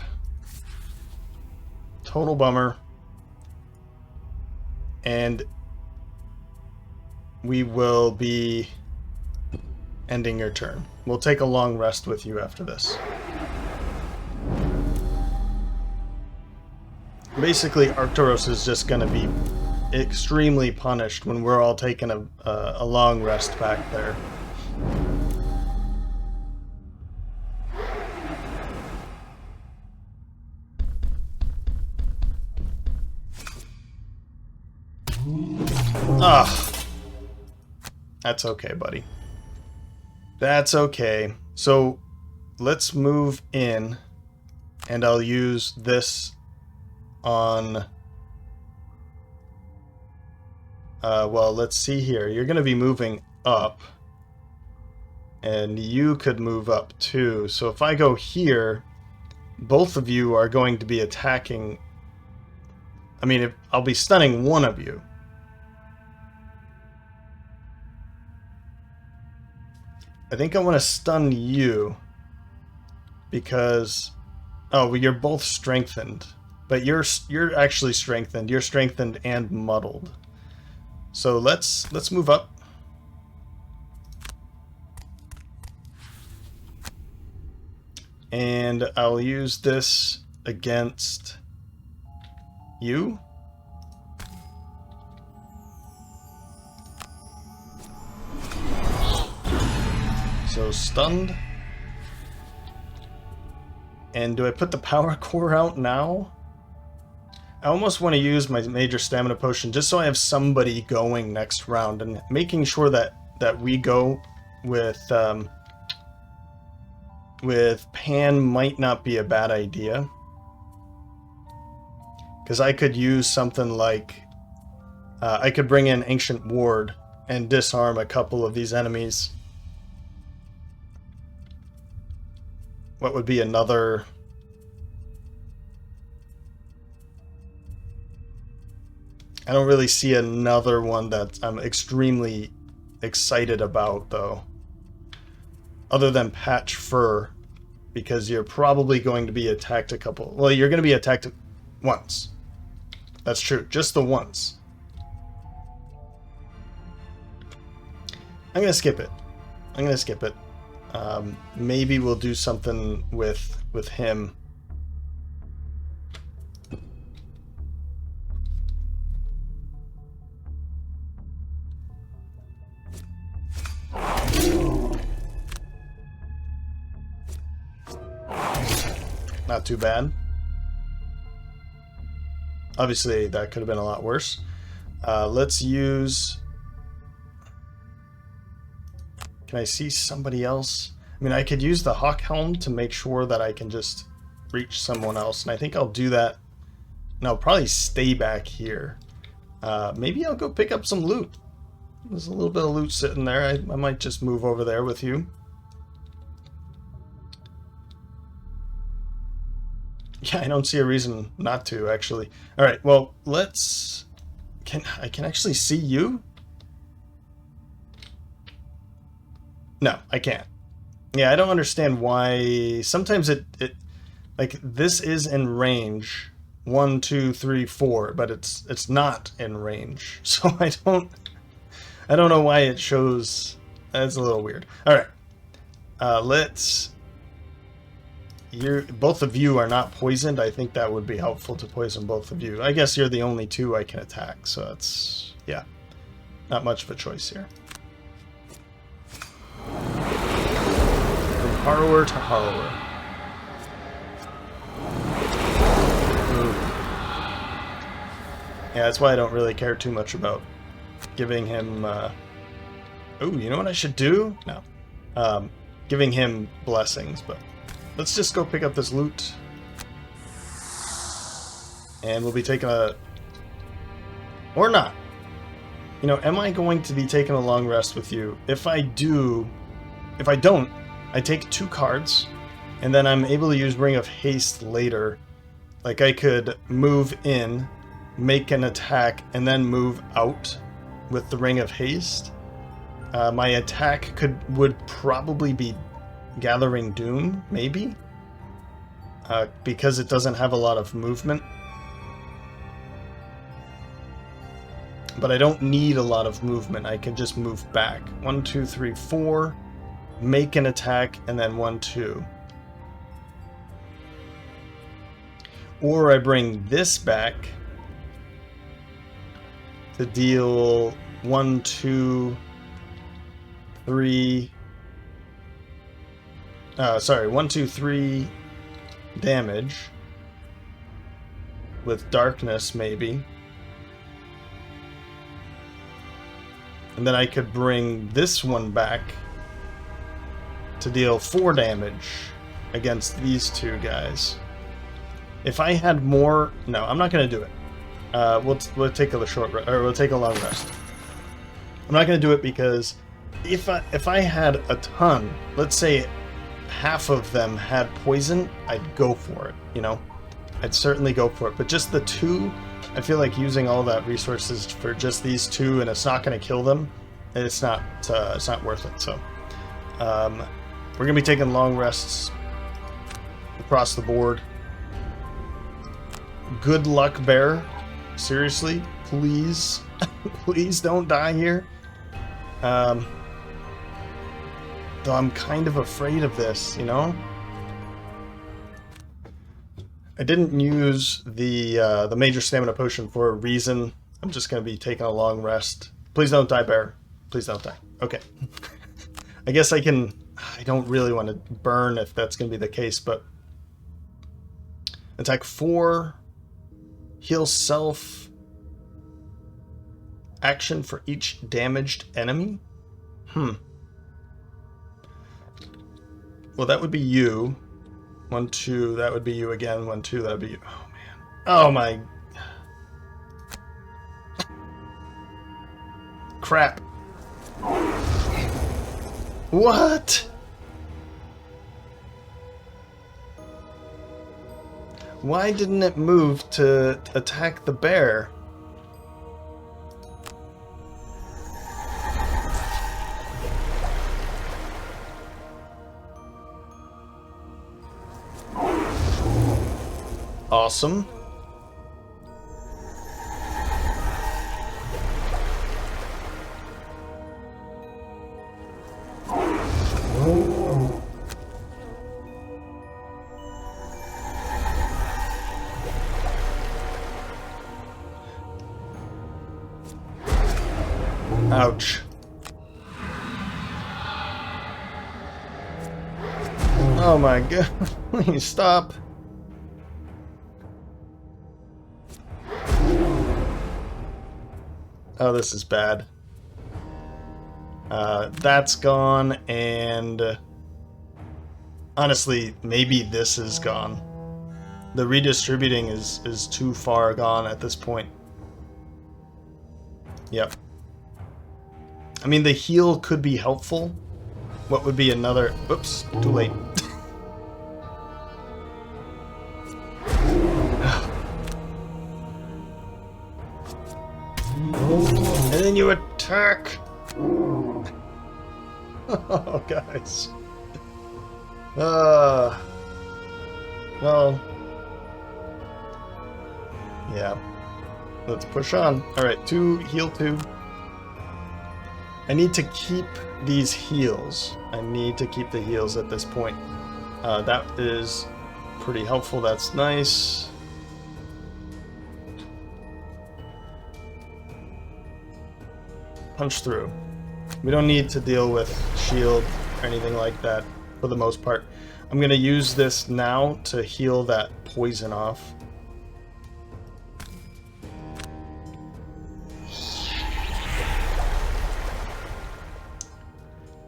Total bummer. And we will be ending your turn. We'll take a long rest with you after this. Basically, Arcturus is just going to be extremely punished when we're all taking a long rest back there. Ah, that's okay, buddy. That's okay. So let's move in, and I'll use this on... well, let's see here. You're going to be moving up, and you could move up too. So if I go here, both of you are going to be attacking... I mean, I'll be stunning one of you. I think I want to stun you because... Oh, well, you're both strengthened. But you're actually strengthened. You're strengthened and muddled. So let's move up. And I'll use this against you. So stunned. And do I put the power core out now? I almost want to use my major stamina potion just so I have somebody going next round, and making sure that we go with Pan might not be a bad idea. Because I could use something like I could bring in Ancient Ward and disarm a couple of these enemies. What would be another... I don't really see another one that I'm extremely excited about, though. Other than Patch Fur, because you're probably going to be attacked a couple... Well, you're going to be attacked once. That's true, just the once. I'm going to skip it. I'm going to skip it. Maybe we'll do something with him. Not too bad. Obviously, that could have been a lot worse. Let's use... Can I see somebody else? I mean, I could use the Hawk Helm to make sure that I can just reach someone else, and I think I'll do that. And I'll probably stay back here. Maybe I'll go pick up some loot. There's a little bit of loot sitting there. I might just move over there with you. Yeah, I don't see a reason not to, actually. Alright, well, let's... I can actually see you? No, I can't. Yeah, I don't understand why... Sometimes it like, this is in range. 1, 2, 3, 4, but it's not in range. So I don't know why it shows... That's a little weird. Alright. Let's... both of you are not poisoned. I think that would be helpful to poison both of you. I guess you're the only two I can attack, so that's... Yeah. Not much of a choice here. From harrower to harrower. Ooh. Yeah, that's why I don't really care too much about giving him... Oh, you know what I should do? No. Giving him blessings, but... Let's just go pick up this loot. And we'll be taking a... Or not. You know, am I going to be taking a long rest with you? If I do... If I don't, I take 2 cards, and then I'm able to use Ring of Haste later. Like, I could move in, make an attack, and then move out with the Ring of Haste. My attack would probably be Gathering Doom, maybe? Because it doesn't have a lot of movement. But I don't need a lot of movement. I can just move back. 1, 2, 3, 4. Make an attack, and then 1, 2. Or I bring this back to deal 1, 2, 3. 1, 2, 3 damage with darkness, maybe. And then I could bring this one back to deal 4 damage against these two guys. If I had more... No, I'm not going to do it. We'll take a short or we'll take a long rest. I'm not going to do it because if I had a ton, let's say half of them had poison, I'd go for it, you know? I'd certainly go for it. But just the 2, I feel like using all that resources for just these 2 and it's not going to kill them, it's not worth it. So we're going to be taking long rests across the board. Good luck, bear. Seriously, please, please don't die here. Though I'm kind of afraid of this, you know? I didn't use the major stamina potion for a reason. I'm just going to be taking a long rest. Please don't die, bear. Please don't die. Okay. I guess I don't really want to burn if that's going to be the case, but... Attack 4... Heal self. Action for each damaged enemy? Well, that would be you. 1, 2, that would be you again. 1, 2, that would be you. Oh, man. Oh, my. Crap. What? Why didn't it move to attack the bear? Awesome. Ouch. Oh my god. Please stop. Oh, this is bad. That's gone, and honestly, maybe this is gone. The redistributing is too far gone at this point. Yep. I mean, the heal could be helpful. What would be another... Oops, too late. And then you attack! Oh, guys. Well... Yeah. Let's push on. Alright, 2, heal 2. I need to keep these heals. I need to keep the heals at this point. That is pretty helpful. That's nice. Punch through. We don't need to deal with shield or anything like that for the most part. I'm going to use this now to heal that poison off.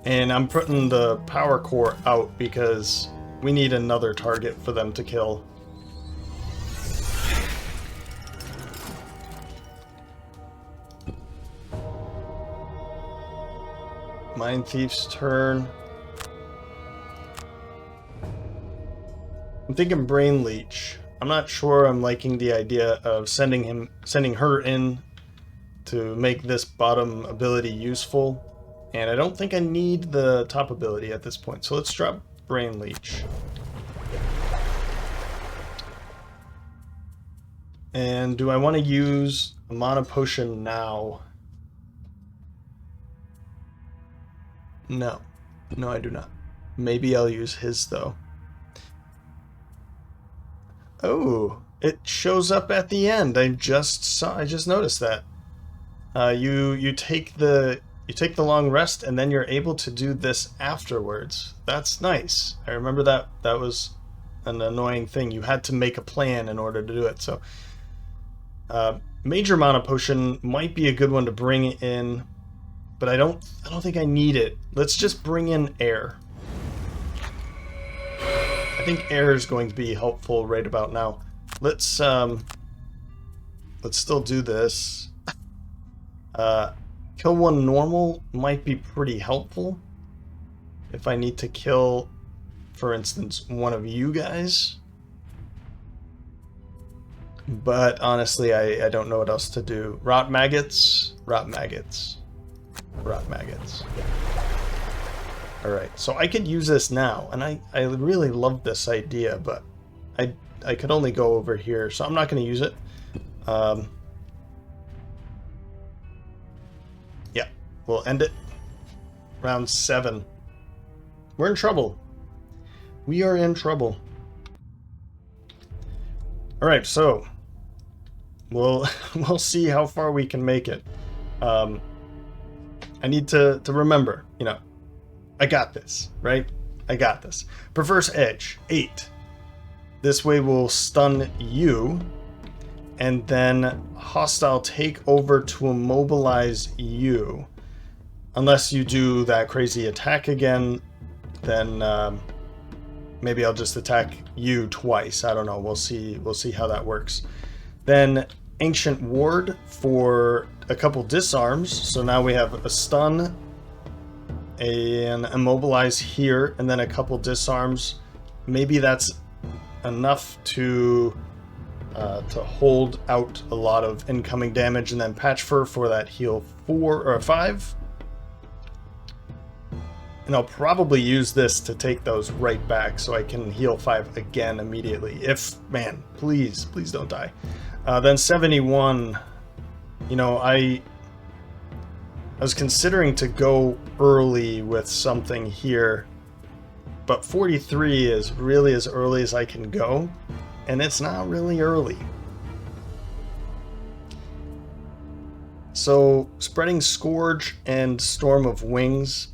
And I'm putting the power core out because we need another target for them to kill. Mind Thief's turn. I'm thinking Brain Leech. I'm not sure I'm liking the idea of sending her in to make this bottom ability useful. And I don't think I need the top ability at this point, so let's drop Brain Leech. And do I want to use a mana potion now? No. No, I do not. Maybe I'll use his, though. Oh, it shows up at the end. I just noticed that. You take the long rest, and then you're able to do this afterwards. That's nice. I remember that was an annoying thing. You had to make a plan in order to do it. So, major mana potion might be a good one to bring in, but I don't think I need it. Let's just bring in air. I think air is going to be helpful right about now. Let's still do this. Kill one normal might be pretty helpful if I need to kill, for instance, one of you guys. But honestly, I don't know what else to do. Rot maggots, rot maggots, rot maggots. Alright, so I could use this now, and I really love this idea, but I could only go over here, so I'm not going to use it. Yeah, we'll end it. Round 7. We're in trouble. We are in trouble. Alright, so we'll see how far we can make it. I need to remember, you know, I got this, right? I got this. Perverse Edge, 8. This way we'll stun you, and then hostile take over to immobilize you. Unless you do that crazy attack again, then maybe I'll just attack you twice. I don't know. We'll see how that works. Then Ancient Ward for a couple disarms. So now we have a stun, an immobilize here, and then a couple disarms. Maybe that's enough to hold out a lot of incoming damage, and then Patch Fur for that heal 4 or 5. And I'll probably use this to take those right back so I can heal 5 again immediately. If, man, please don't die. Then 71, you know, I was considering to go early with something here, but 43 is really as early as I can go, and it's not really early. So Spreading Scourge and Storm of Wings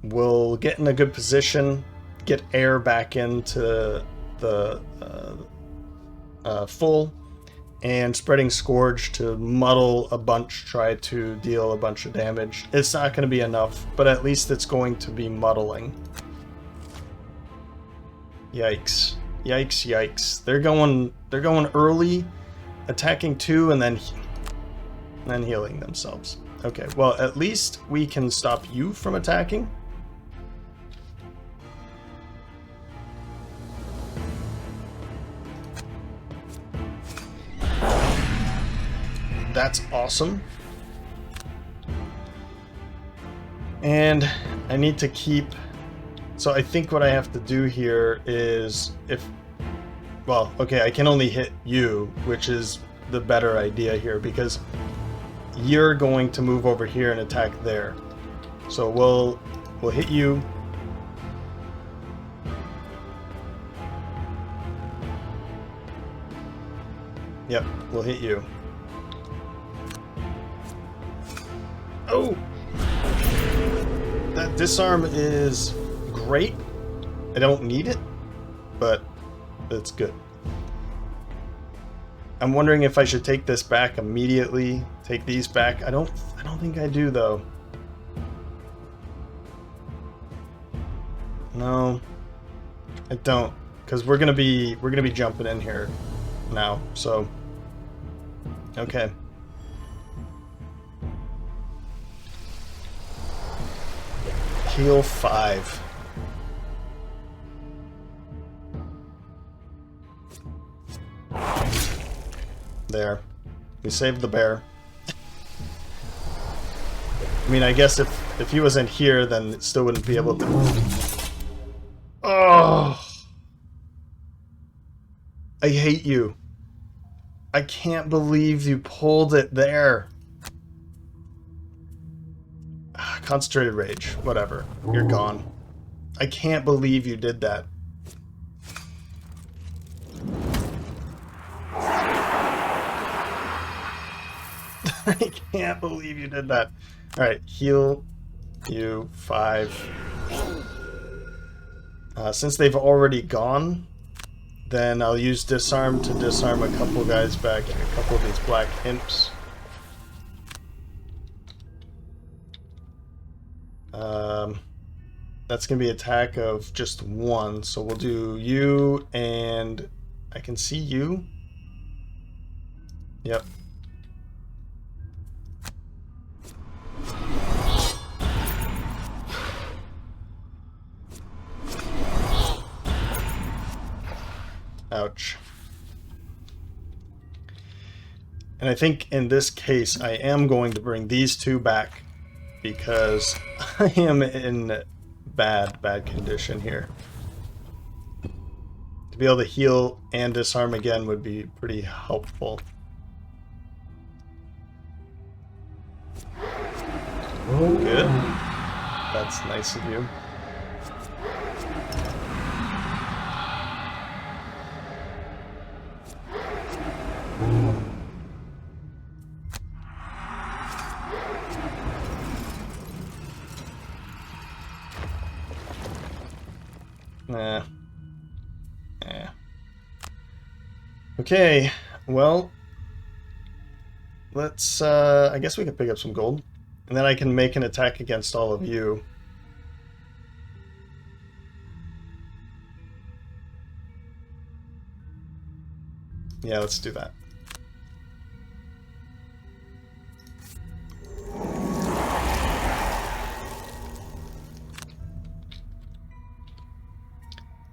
will get in a good position, get air back into the full, and Spreading Scourge to muddle a bunch, try to deal a bunch of damage. It's not going to be enough, but at least it's going to be muddling. Yikes. Yikes, yikes. They're going early, attacking 2, and then healing themselves. Okay, well, at least we can stop you from attacking. That's awesome. And I need to keep... So I think what I have to do here is well, okay, I can only hit you, which is the better idea here, because you're going to move over here and attack there. So we'll hit you. Yep, we'll hit you. Oh! That disarm is great. I don't need it, but it's good. I'm wondering if I should take this back immediately. Take these back. I don't think I do, though. No, I don't, because we're gonna be jumping in here now. So, okay. Heal 5. There. We saved the bear. I mean, I guess if he wasn't here, then it still wouldn't be able to... Oh! I hate you. I can't believe you pulled it there. Concentrated rage. Whatever. You're gone. I can't believe you did that. I can't believe you did that. Alright, heal you 5. Since they've already gone, then I'll use disarm to disarm a couple guys back here, a couple of these black imps. That's going to be attack of just 1, so we'll do you, and I can see you. Yep. Ouch. And I think in this case I am going to bring these two back because I am in bad condition here. To be able to heal and disarm again would be pretty helpful. Good. That's nice of you. Nah. Okay, well, let's, I guess we can pick up some gold, and then I can make an attack against all of you. Yeah, let's do that.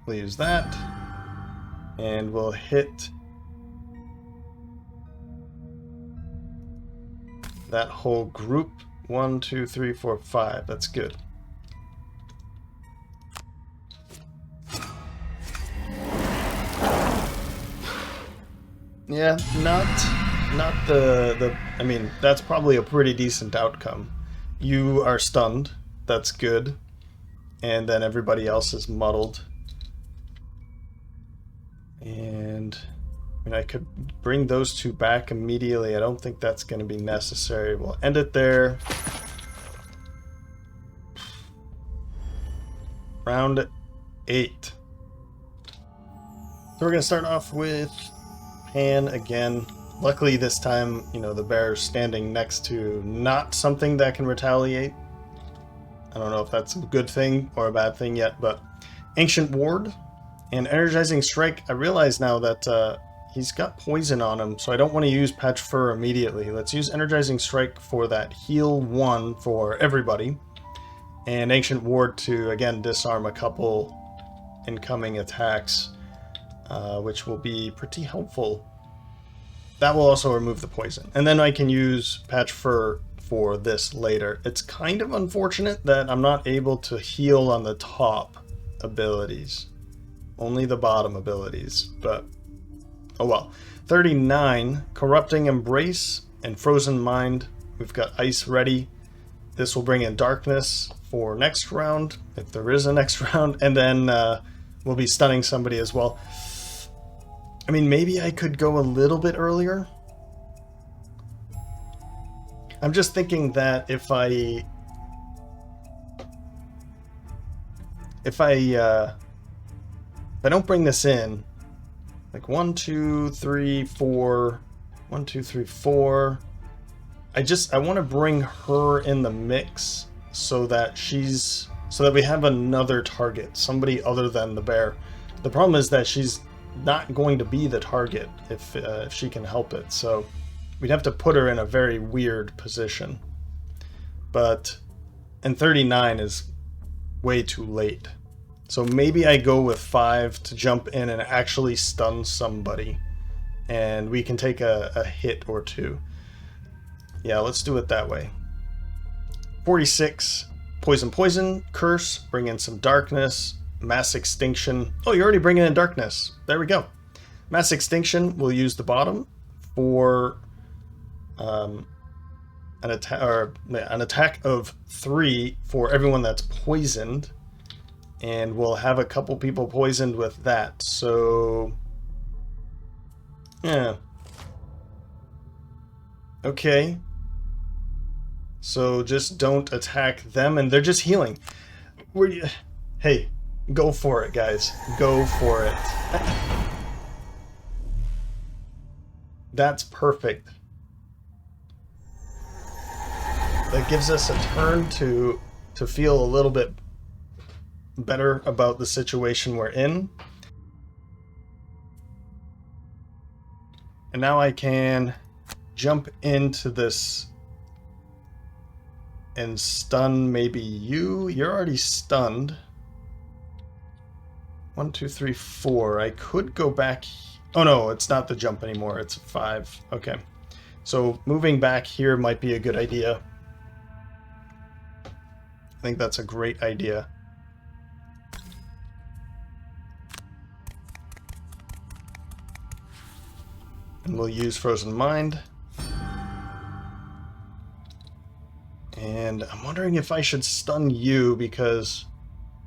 We'll use that, and we'll hit that whole group. 1, 2, 3, 4, 5. That's good. Yeah, not the I mean, that's probably a pretty decent outcome. You are stunned. That's good. And then everybody else is muddled. And I mean, I could bring those two back immediately. I don't think that's going to be necessary. We'll end it there. Round 8. So we're going to start off with Pan again. Luckily this time, you know, the bear's standing next to not something that can retaliate. I don't know if that's a good thing or a bad thing yet, but Ancient Ward and Energizing Strike. I realize now that he's got poison on him, so I don't want to use Patch Fur immediately. Let's use Energizing Strike for that heal 1 for everybody, and Ancient Ward to, again, disarm a couple incoming attacks, which will be pretty helpful. That will also remove the poison. And then I can use Patch Fur for this later. It's kind of unfortunate that I'm not able to heal on the top abilities. Only the bottom abilities, but oh well. 39, Corrupting Embrace and Frozen Mind. We've got Ice ready. This will bring in Darkness for next round, if there is a next round, and then we'll be stunning somebody as well. I mean, maybe I could go a little bit earlier. I'm just thinking that if I don't bring this in, like 1, 2, 3, 4, 1, 2, 3, 4. I want to bring her in the mix so that we have another target, somebody other than the bear. The problem is that she's not going to be the target if she can help it, so we'd have to put her in a very weird position. And 39 is way too late. So maybe I go with 5 to jump in and actually stun somebody, and we can take a hit or two. Yeah, let's do it that way. 46, poison, poison, curse, bring in some darkness, mass extinction. Oh, you're already bringing in darkness. There we go. Mass extinction, we'll use the bottom for an attack of 3 for everyone that's poisoned. And we'll have a couple people poisoned with that. So, yeah. Okay. So just don't attack them, and they're just healing. Hey, go for it, guys. Go for it. That's perfect. That gives us a turn to feel a little bit better about the situation we're in. And now I can jump into this and stun maybe you. You're already stunned. 1, 2, 3, 4. I could go back. Oh no, it's not the jump anymore. It's 5. Okay. So moving back here might be a good idea. I think that's a great idea. And we'll use Frozen Mind. And I'm wondering if I should stun you because,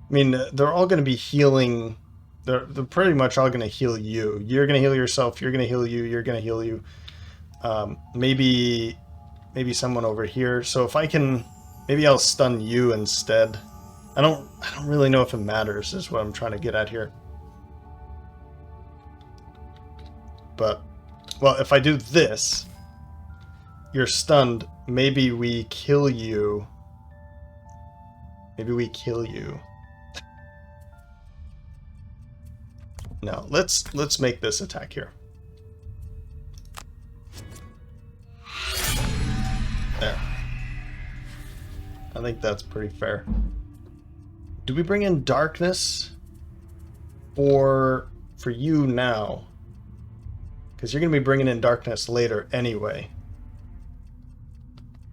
I mean, they're all going to be healing. They're pretty much all going to heal you. You're going to heal yourself. You're going to heal you. You're going to heal you. Maybe someone over here. So if I can, maybe I'll stun you instead. I don't really know if it matters, is what I'm trying to get at here. But, well, if I do this, you're stunned. Maybe we kill you. Maybe we kill you. No, let's make this attack here. There. I think that's pretty fair. Do we bring in darkness for you now? Because you're going to be bringing in darkness later anyway.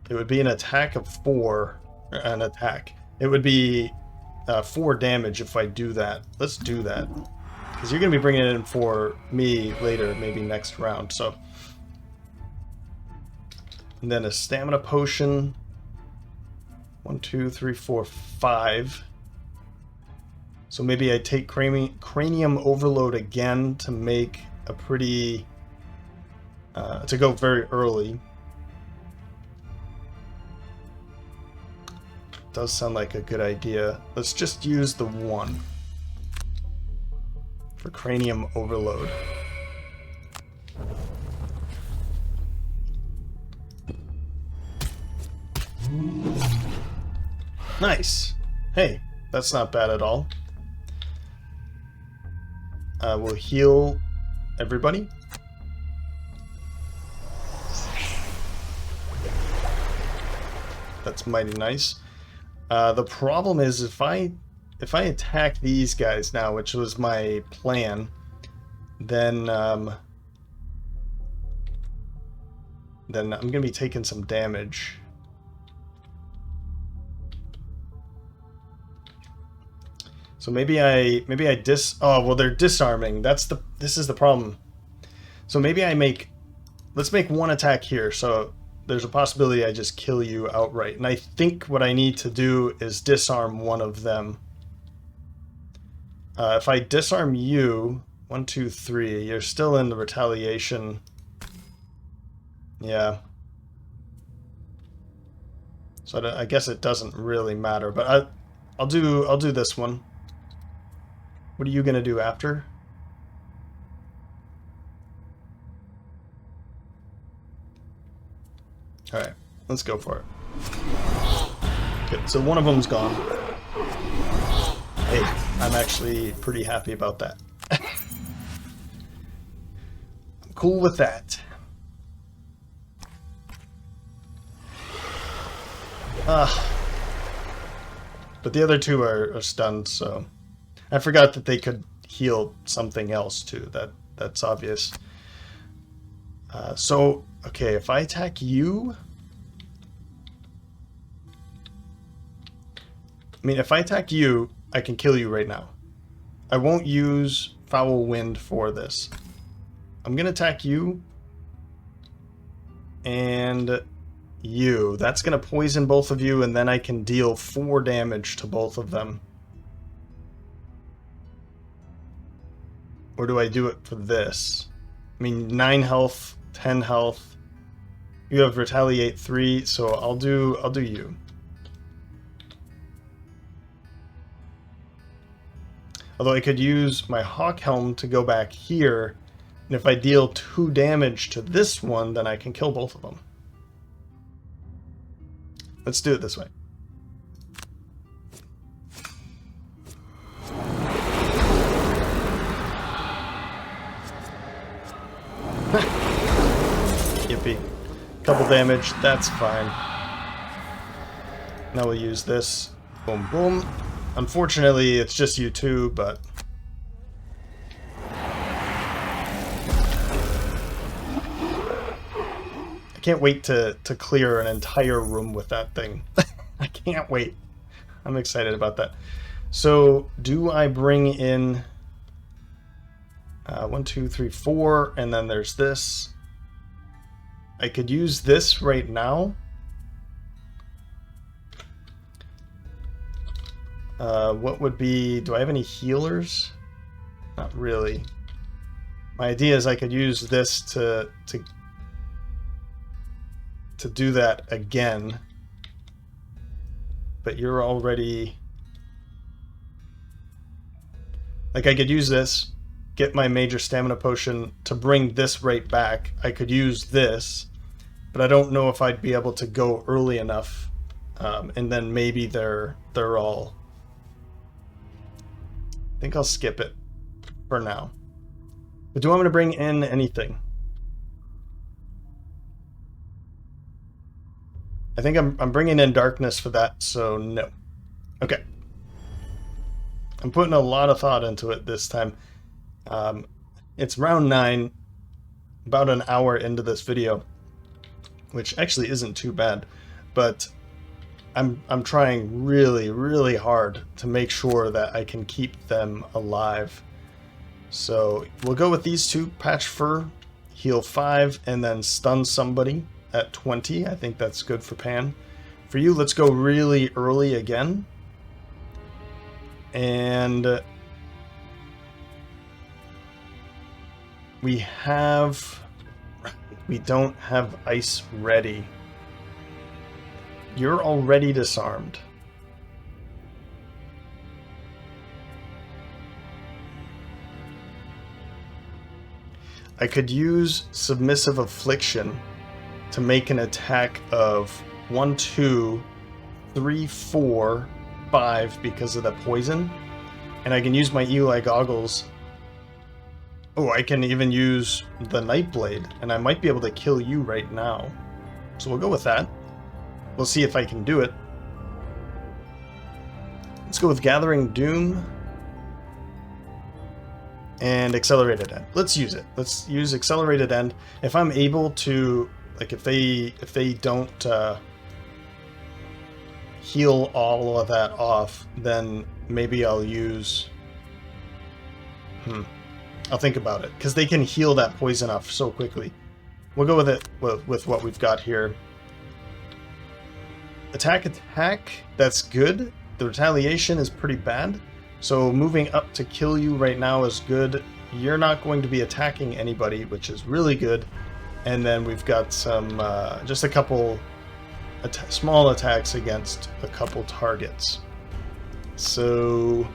It would be an attack of 4. An attack. It would be 4 damage if I do that. Let's do that. Because you're going to be bringing it in for me later, maybe next round. So, and then a stamina potion. 1, 2, 3, 4, 5. So maybe I take cranium overload again to make a pretty... to go very early. Does sound like a good idea. Let's just use the 1 for cranium overload. Nice. Hey, that's not bad at all. We'll heal everybody. That's mighty nice. The problem is if I attack these guys now, which was my plan, then I'm gonna be taking some damage. So maybe I oh well, they're disarming. This is the problem. So maybe let's make 1 attack here. So there's a possibility I just kill you outright. And I think what I need to do is disarm one of them. If I disarm you, 1, 2, 3, you're still in the retaliation. Yeah. So I guess it doesn't really matter, but I'll do this one. What are you gonna do after? Alright, let's go for it. Okay, so one of them's gone. Hey, I'm actually pretty happy about that. I'm cool with that. But the other 2 are stunned, so... I forgot that they could heal something else too. That's obvious. So, okay, if I attack you... I mean, if I attack you, I can kill you right now. I won't use foul wind for this. I'm gonna attack you and you. That's gonna poison both of you, and then I can deal 4 damage to both of them. Or do I do it for this? I mean, 9 health, 10 health. You have retaliate 3, so I'll do you. Although I could use my hawk helm to go back here, and if I deal 2 damage to this one, then I can kill both of them. Let's do it this way. Yippee. Couple damage, that's fine. Now we'll use this. Boom, boom. Unfortunately, it's just you two, but... I can't wait to clear an entire room with that thing. I can't wait. I'm excited about that. So, do I bring in... 1, 2, 3, 4, and then there's this. I could use this right now. What would be... Do I have any healers? Not really. My idea is I could use this to do that again. But you're already... Like, I could use this, get my major stamina potion to bring this right back. I could use this, but I don't know if I'd be able to go early enough. And then maybe they're all... I think I'll skip it for now. But do I want to bring in anything? I think I'm bringing in darkness for that, so no. Okay. I'm putting a lot of thought into it this time. It's round 9, about an hour into this video, which actually isn't too bad, but I'm trying really, really hard to make sure that I can keep them alive. So we'll go with these two, patch fur, heal 5, and then stun somebody at 20. I think that's good for Pan. For you, let's go really early again. And we don't have ice ready. You're already disarmed. I could use Submissive Affliction to make an attack of 1, 2, 3, 4, 5 because of the poison. And I can use my Eli Goggles. Oh, I can even use the Nightblade, and I might be able to kill you right now. So we'll go with that. We'll see if I can do it. Let's go with Gathering Doom and Accelerated End. Let's use it. Let's use Accelerated End. If I'm able to, like, if they don't heal all of that off, then maybe I'll use... I'll think about it, because they can heal that poison off so quickly. We'll go with it with what we've got here. Attack, that's good. The retaliation is pretty bad. So moving up to kill you right now is good. You're not going to be attacking anybody, which is really good. And then we've got some, just a couple small attacks against a couple targets. So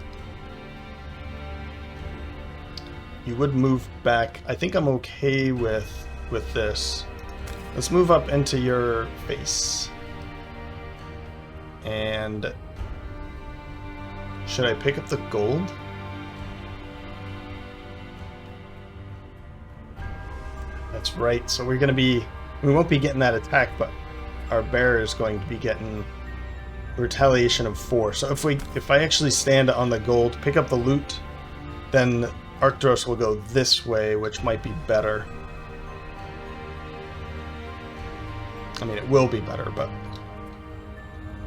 you would move back. I think I'm okay with this. Let's move up into your face. And should I pick up the gold? That's right. So we won't be getting that attack, but our bear is going to be getting retaliation of 4. So if I actually stand on the gold, pick up the loot, then Arcturus will go this way, which might be better. I mean, it will be better, but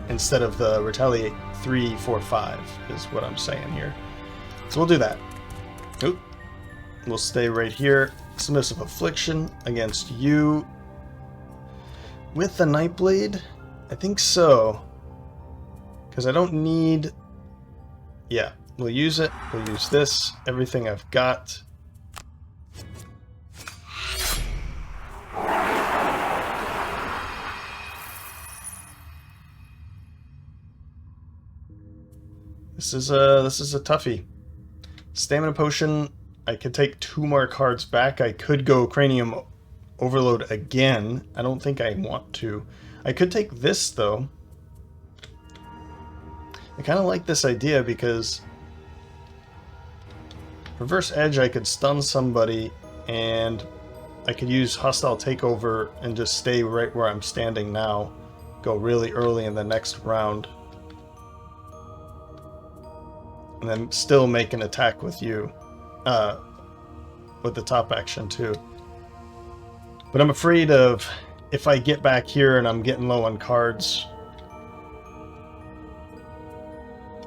instead of the retaliate 3, 4, 5 is what I'm saying here. So we'll do that. Oop. We'll stay right here. Submissive Affliction against you. With the Nightblade? I think so. Because I don't need... Yeah, we'll use it. We'll use this. Everything I've got. This is a toughie. Stamina Potion, I could take 2 more cards back. I could go Cranium Overload again. I don't think I want to. I could take this, though. I kind of like this idea because Reverse Edge, I could stun somebody and I could use Hostile Takeover and just stay right where I'm standing now. Go really early in the next round. And then still make an attack with you. With the top action too. But I'm afraid of if I get back here and I'm getting low on cards,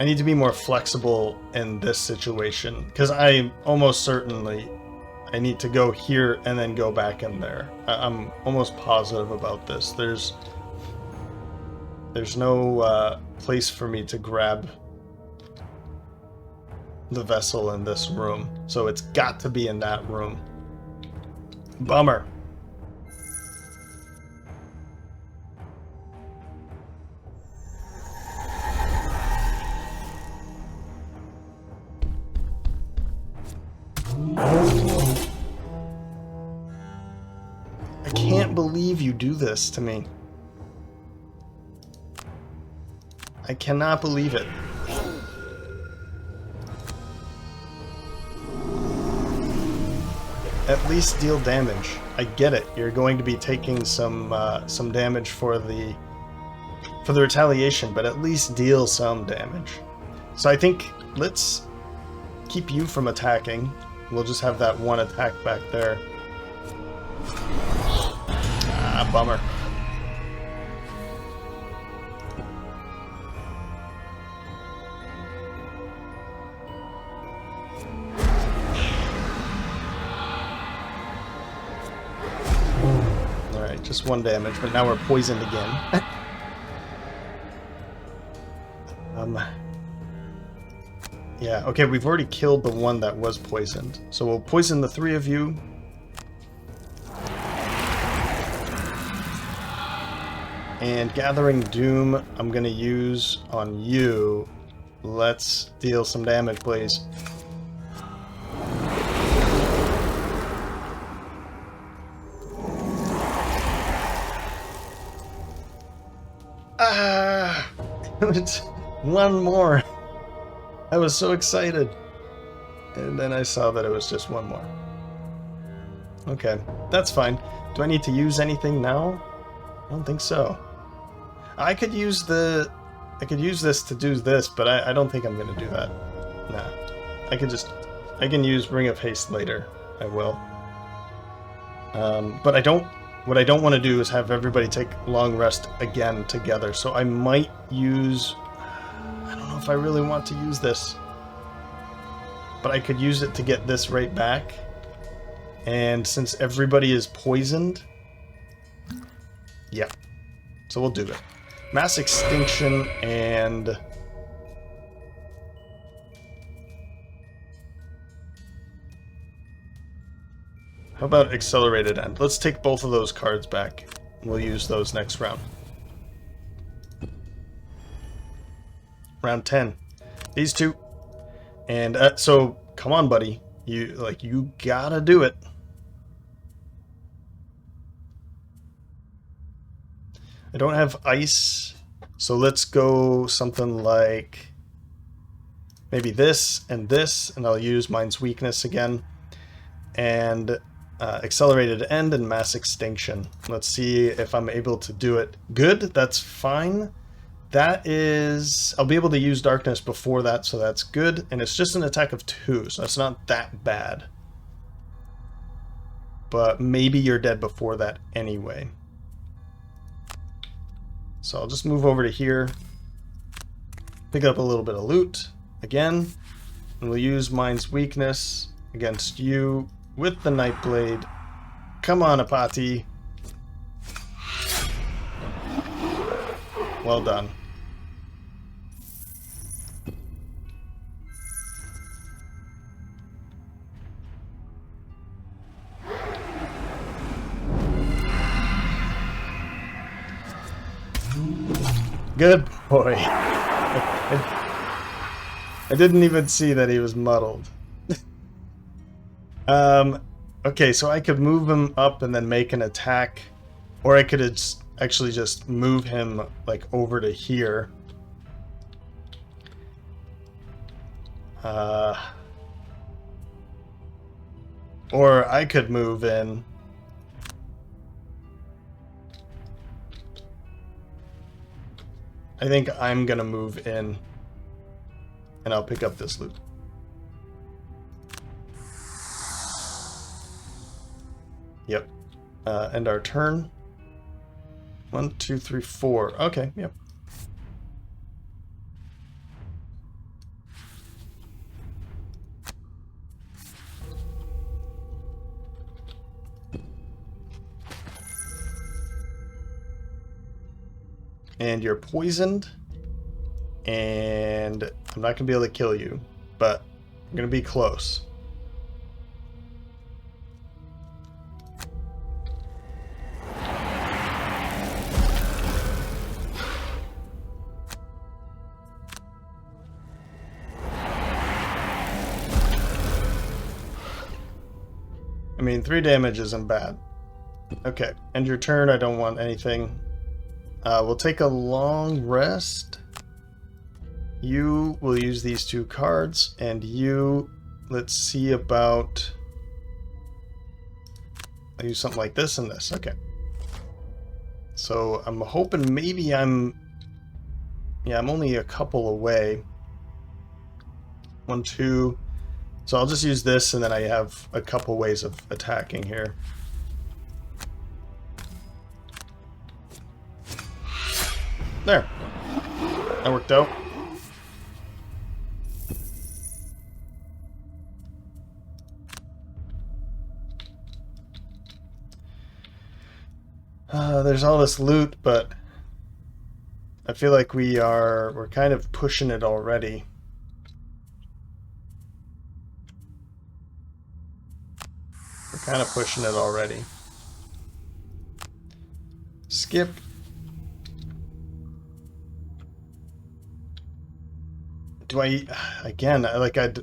I need to be more flexible in this situation, because I almost certainly I need to go here and then go back in there. I'm almost positive about this. There's no place for me to grab the vessel in this room, so it's got to be in that room. Bummer. I can't believe you do this to me. I cannot believe it. At least deal damage. I get it. You're going to be taking some damage for the retaliation, but at least deal some damage. So I think let's keep you from attacking. We'll just have that one attack back there. Ah, bummer. Alright, just 1 damage, but now we're poisoned again. Yeah, okay, we've already killed the one that was poisoned. So we'll poison the 3 of you. And Gathering Doom, I'm going to use on you. Let's deal some damage, please. Ah! It's 1 more. I was so excited. And then I saw that it was just 1 more. Okay, that's fine. Do I need to use anything now? I don't think so. I could use this to do this, but I don't think I'm gonna do that. Nah. I can use Ring of Haste later. I will. But what I don't want to do is have everybody take long rest again together, so I might use... I don't know if I really want to use this. But I could use it to get this right back. And since everybody is poisoned... Yeah. So we'll do it. Mass Extinction and... How about Accelerated End? Let's take both of those cards back. We'll use those next round. Round 10. These 2. And so, come on, buddy. You gotta do it. I don't have ice, so let's go something like maybe this, and I'll use Mind's Weakness again. And Accelerated End and Mass Extinction. Let's see if I'm able to do it. Good, that's fine. That is... I'll be able to use Darkness before that, so that's good. And it's just an attack of 2, so that's not that bad. But maybe you're dead before that anyway. So I'll just move over to here. Pick up a little bit of loot again, and we'll use Mind's Weakness against you with the Nightblade. Come on, Apati. Well done. Good boy. I didn't even see that he was muddled. Okay, so I could move him up and then make an attack, or I could actually just move him like over to here. Or I could move in. I think I'm gonna move in, and I'll pick up this loot. Yep. End our turn. 1, 2, 3, 4. Okay, yep. And you're poisoned, and I'm not going to be able to kill you, but I'm going to be close. I mean, 3 damage isn't bad. Okay, end your turn. I don't want anything. We'll take a long rest. You will use these 2 cards, and you, let's see about... I'll use something like this and this. Okay. So I'm hoping maybe I'm only a couple away. 1, 2. So I'll just use this, and then I have a couple ways of attacking here. There. That worked out. There's all this loot, but I feel like we're kind of pushing it already. We're kind of pushing it already. Skip. Do I, again, I kind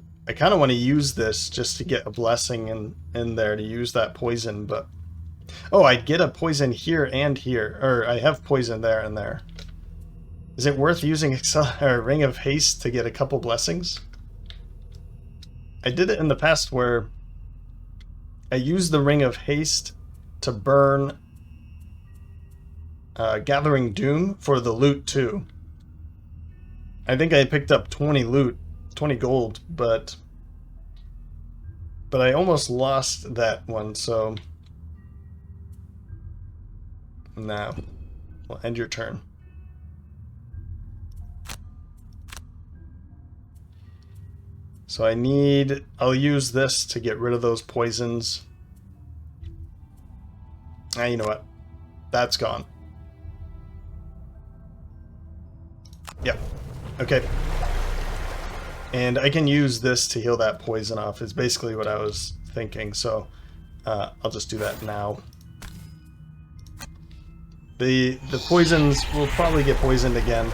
of want to use this just to get a blessing in there to use that poison, but... Oh, I get a poison here and here, or I have poison there and there. Is it worth using Ring of Haste to get a couple blessings? I did it in the past where I used the Ring of Haste to burn Gathering Doom for the loot too. I think I picked up 20 loot, 20 gold, but I almost lost that one, so now we'll end your turn. So I'll use this to get rid of those poisons. You know what? That's gone. Yep. Okay. And I can use this to heal that poison off, is basically what I was thinking, so I'll just do that now. The poisons will probably get poisoned again.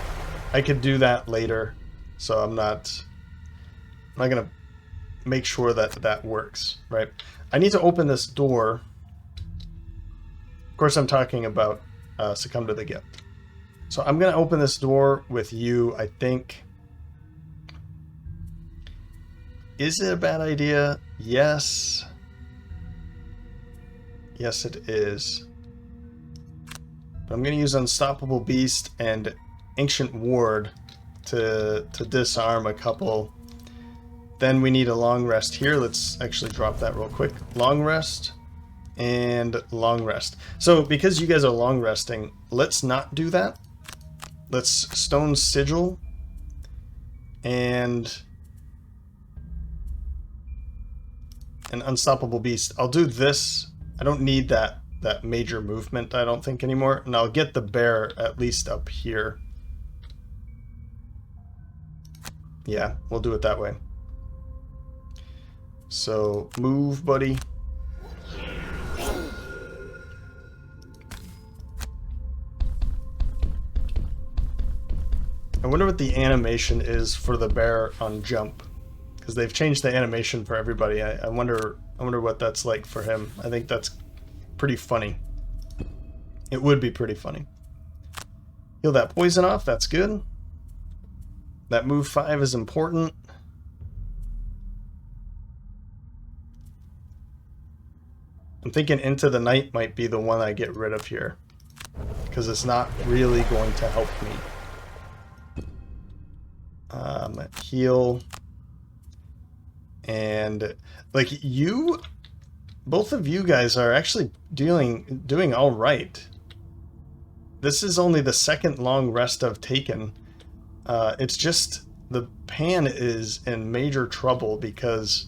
I could do that later, so I'm not gonna make sure that that works, right? I need to open this door. Of course, I'm talking about Succumb to the Gift. So I'm gonna open this door with you, I think. Is it a bad idea? Yes. Yes, it is. But I'm gonna use Unstoppable Beast and Ancient Ward to disarm a couple. Then we need a long rest here. Let's actually drop that real quick. Long rest and long rest. So because you guys are long resting, let's not do that. Let's Stone Sigil and an unstoppable beast. I'll do this. I don't need that major movement, I don't think, anymore. And I'll get the bear at least up here. Yeah, we'll do it that way. So, move, buddy. I wonder what the animation is for the bear on jump, because they've changed the animation for everybody. I wonder what that's like for him. I think that's pretty funny. It would be pretty funny. Heal that poison off, that's good. That move 5 is important. I'm thinking Into the Night might be the one I get rid of here, because it's not really going to help me. Heal. And like both of you guys are actually doing all right. This is only the second long rest I've taken. It's just the pan is in major trouble because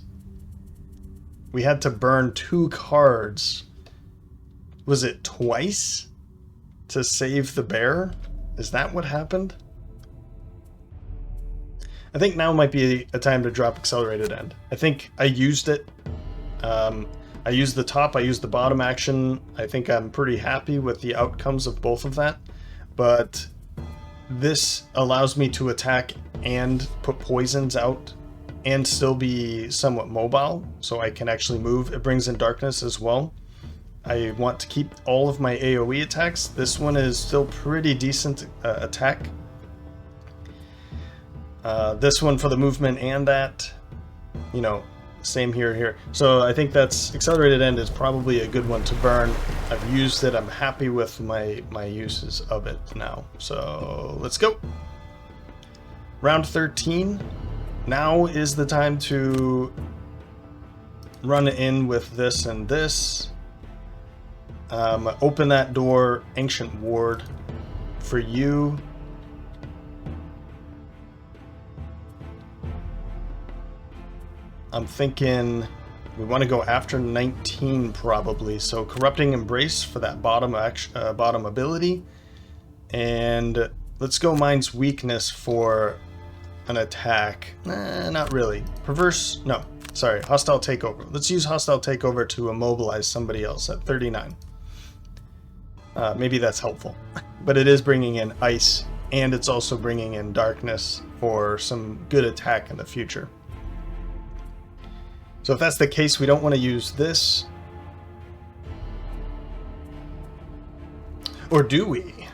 we had to burn 2 cards. Was it twice to save the bear? Is that what happened? I think now might be a time to drop Accelerated End. I think I used it. I used the top, I used the bottom action. I think I'm pretty happy with the outcomes of both of that. But this allows me to attack and put poisons out and still be somewhat mobile, so I can actually move. It brings in darkness as well. I want to keep all of my AoE attacks. This one is still pretty decent attack. This one for the movement and that, you know, same here. So I think that's Accelerated End is probably a good one to burn. I've used it. I'm happy with my uses of it now. So let's go. Round 13. Now is the time to run in with this and this. Open that door, Ancient Ward, for you. I'm thinking we want to go after 19 probably. So Corrupting Embrace for that bottom ability. And let's go Mind's Weakness for an attack. Not really. Perverse, no. Sorry, Hostile Takeover. Let's use Hostile Takeover to immobilize somebody else at 39. Maybe that's helpful. But it is bringing in ice, and it's also bringing in darkness for some good attack in the future. So if that's the case, we don't want to use this. Or do we?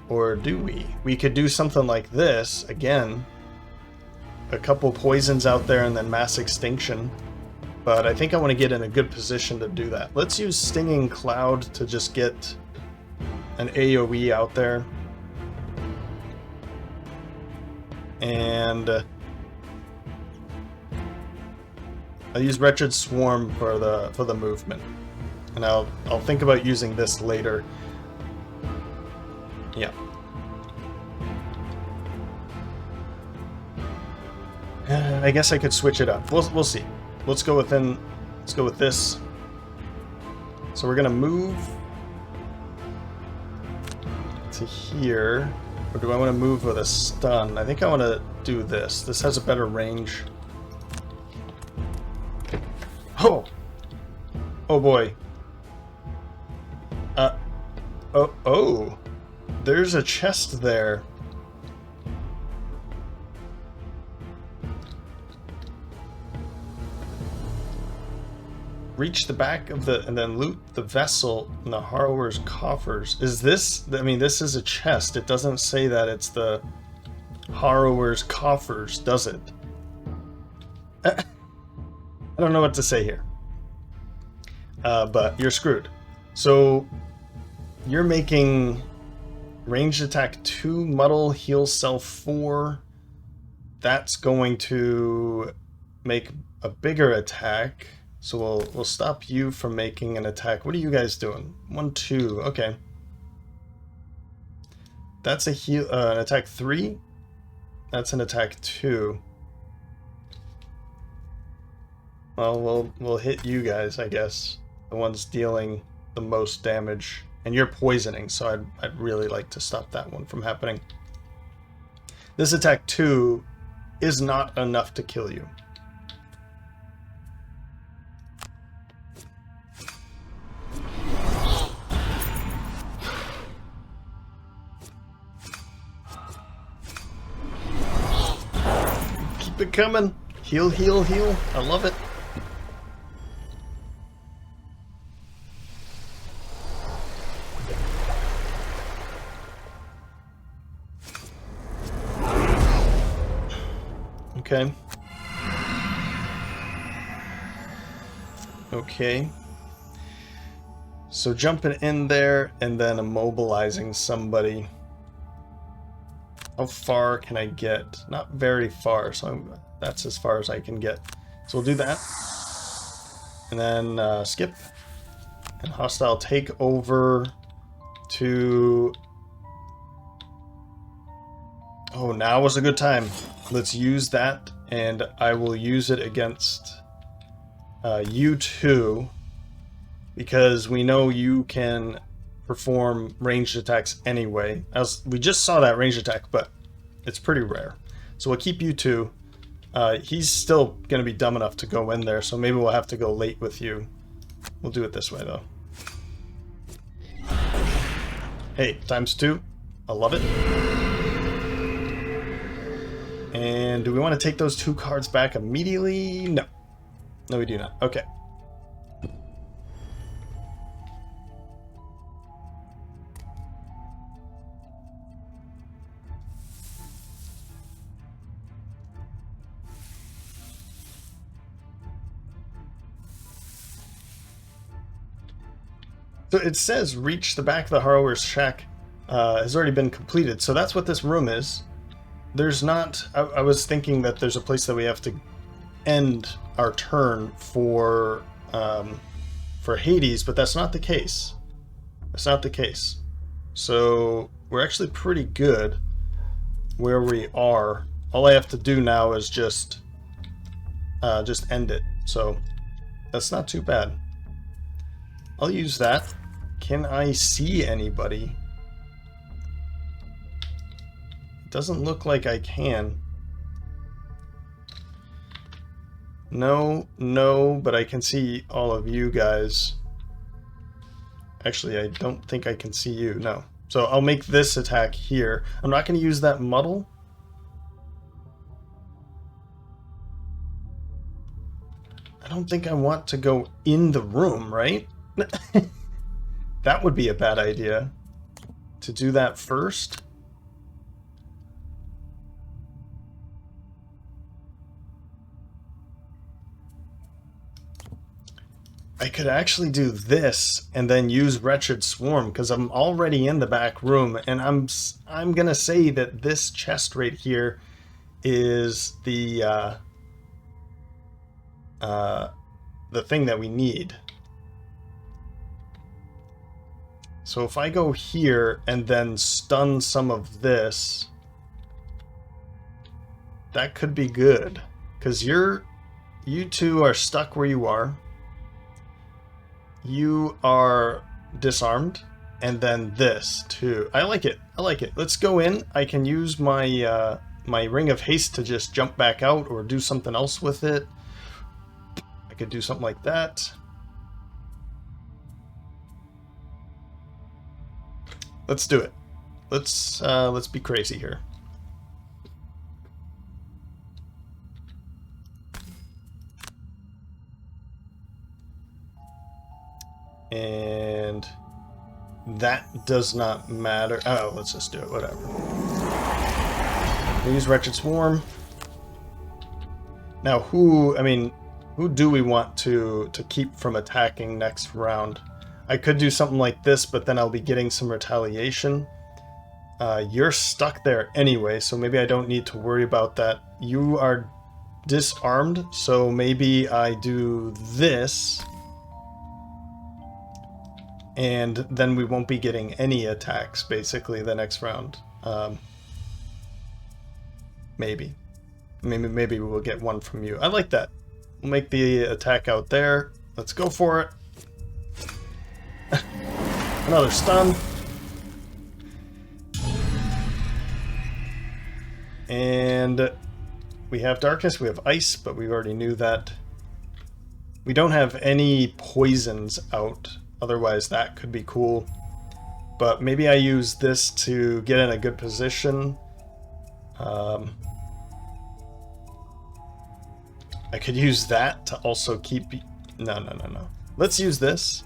Or do we? We could do something like this, again. A couple poisons out there and then mass extinction. But I think I want to get in a good position to do that. Let's use Stinging Cloud to just get an AoE out there. And I'll use Wretched Swarm for the movement. And I'll think about using this later. Yeah. I guess I could switch it up. We'll see. Let's go with this. So we're gonna move to here. Or do I want to move with a stun? I think I want to do this. This has a better range. Oh! Oh boy. Oh. There's a chest there. Reach the back of and then loot the vessel in the harrower's coffers. Is this, I mean, this is a chest. It doesn't say that it's the harrower's coffers, does it? I don't know what to say here. But you're screwed. So you're making ranged attack 2, muddle, heal self 4. That's going to make a bigger attack. So we'll stop you from making an attack. What are you guys doing? 1, 2. Okay. That's a heal, an attack 3. That's an attack 2. Well, we'll hit you guys, I guess. The ones dealing the most damage. And you're poisoning, so I'd really like to stop that one from happening. This attack 2 is not enough to kill you. Keep it coming. Heal, heal, heal. I love it. Okay. Okay. So jumping in there and then immobilizing somebody. How far can I get? Not very far, so that's as far as I can get. So we'll do that. And then skip. And hostile take over to... Oh, now was a good time. Let's use that, and I will use it against you two, because we know you can perform ranged attacks anyway. As we just saw that ranged attack, but it's pretty rare. So we'll keep you two. He's still going to be dumb enough to go in there, so maybe we'll have to go late with you. We'll do it this way, though. Hey, ×2. I love it. And do we want to take those 2 cards back immediately? No. No, we do not. Okay. So it says reach the back of the harrower's shack has already been completed. So that's what this room is. There's not... I was thinking that there's a place that we have to end our turn for Hades, but that's not the case. That's not the case. So we're actually pretty good where we are. All I have to do now is just end it. So that's not too bad. I'll use that. Can I see anybody? Doesn't look like I can. No, but I can see all of you guys. Actually, I don't think I can see you, no. So I'll make this attack here. I'm not going to use that muddle. I don't think I want to go in the room, right? That would be a bad idea. To do that first. I could actually do this and then use Wretched Swarm, because I'm already in the back room, and I'm gonna say that this chest right here is the thing that we need. So if I go here and then stun some of this, that could be good, because you two are stuck where you are. You are disarmed, and then this too. I like it. I like it. Let's go in. I can use my my Ring of Haste to just jump back out or do something else with it. I could do something like that. Let's do it. Let's be crazy here. And that does not matter. Oh, let's just do it, whatever. Use Wretched Swarm. Now who do we want to keep from attacking next round? I could do something like this, but then I'll be getting some retaliation. You're stuck there anyway, so maybe I don't need to worry about that. You are disarmed, so maybe I do this. And then we won't be getting any attacks, basically, the next round. Maybe. Maybe we'll get one from you. I like that. We'll make the attack out there. Let's go for it. Another stun. And we have darkness, we have ice, but we already knew that. We don't have any poisons out, otherwise that could be cool. But maybe I use this to get in a good position. I could use that to also keep... No. Let's use this.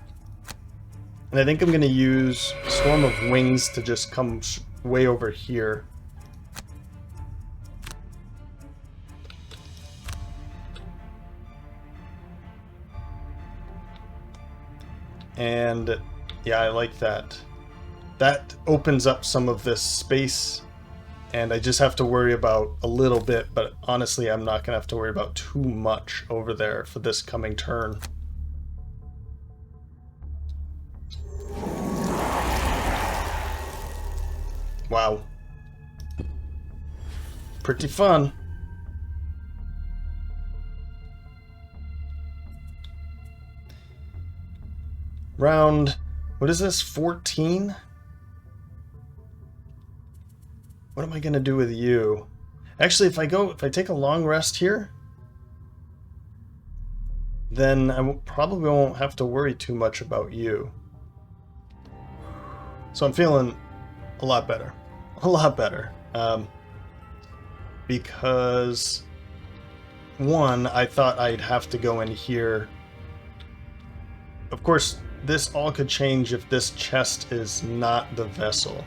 And I think I'm going to use Storm of Wings to just come way over here. And yeah, I like that. That opens up some of this space, and I just have to worry about a little bit, but honestly I'm not going to have to worry about too much over there for this coming turn. Wow. Pretty fun. Round, what is this, 14? What am I going to do with you? Actually, if I take a long rest here, then I probably won't have to worry too much about you. So I'm feeling a lot better. A lot better. Because, one, I thought I'd have to go in here. Of course, this all could change if this chest is not the vessel.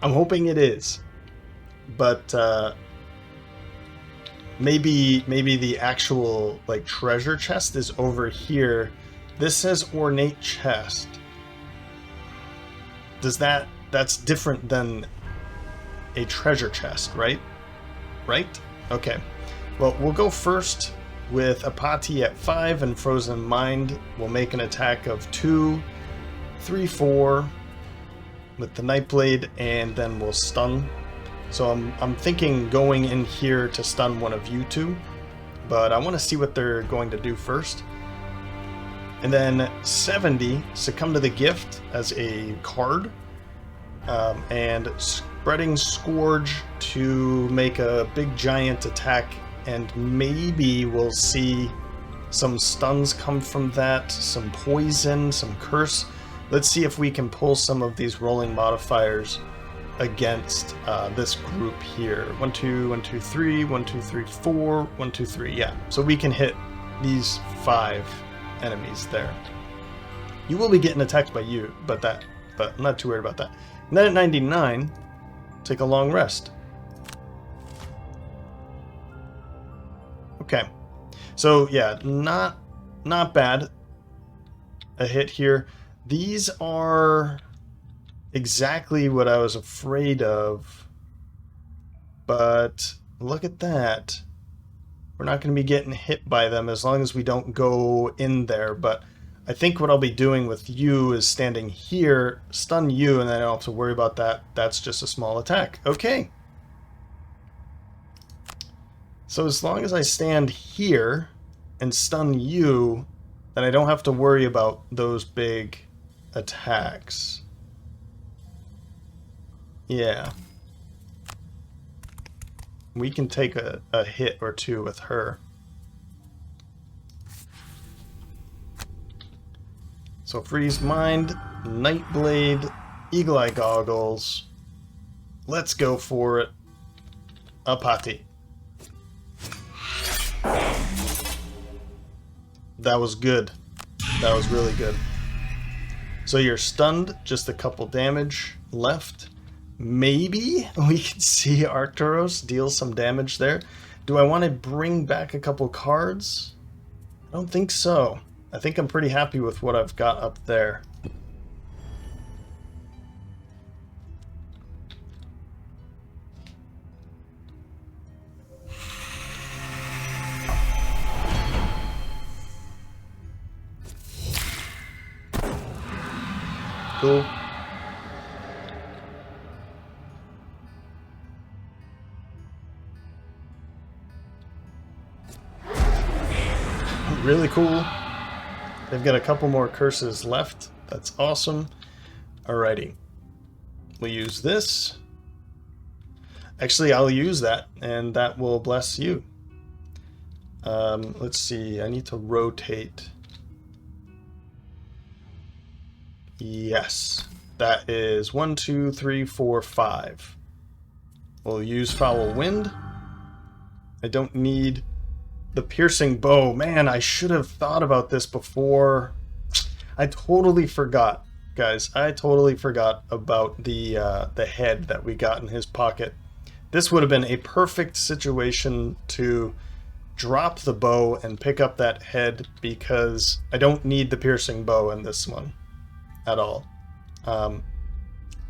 I'm hoping it is. But maybe the actual like treasure chest is over here. This says ornate chest. That's different than a treasure chest, right? Right? Okay. Well, we'll go first with Apathy at 5 and Frozen Mind. We'll make an attack of 2, 3, 4 with the Nightblade, and then we'll stun. So I'm thinking going in here to stun one of you two, but I want to see what they're going to do first. And then 70, Succumb to the Gift as a card, and Spreading Scourge to make a big giant attack, and maybe we'll see some stuns come from that, some poison, some curse. Let's see if we can pull some of these rolling modifiers against this group here. 1, 2, 1, 2, 3, 1, 2, 3, 4, 1, 2, 3. Yeah, so we can hit these 5 enemies there. You will be getting attacked by you, but I'm not too worried about that. And then at 99, take a long rest. Okay, so yeah, not bad. A hit here. These are exactly what I was afraid of, but look at that. We're not going to be getting hit by them as long as we don't go in there, but I think what I'll be doing with you is standing here, stun you, and then I don't have to worry about that. That's just a small attack. Okay. So as long as I stand here and stun you, then I don't have to worry about those big attacks. Yeah. We can take a hit or two with her. So Freeze Mind, Nightblade, Eagle Eye Goggles. Let's go for it. Apathy. That was good. That was really good. So you're stunned, just a couple damage left. Maybe we can see Arcturus deal some damage there. Do I want to bring back a couple cards? I don't think so. I think I'm pretty happy with what I've got up there. Cool. really cool. They've got a couple more curses left. That's awesome. Alrighty. We'll use this. Actually, I'll use that, and that will bless you. Let's see. I need to rotate. Yes. That is 1, 2, 3, 4, 5. We'll use foul wind. I don't need the piercing bow. Man, I should have thought about this before. I totally forgot, guys. I totally forgot about the head that we got in his pocket. This would have been a perfect situation to drop the bow and pick up that head, because I don't need the piercing bow in this one at all.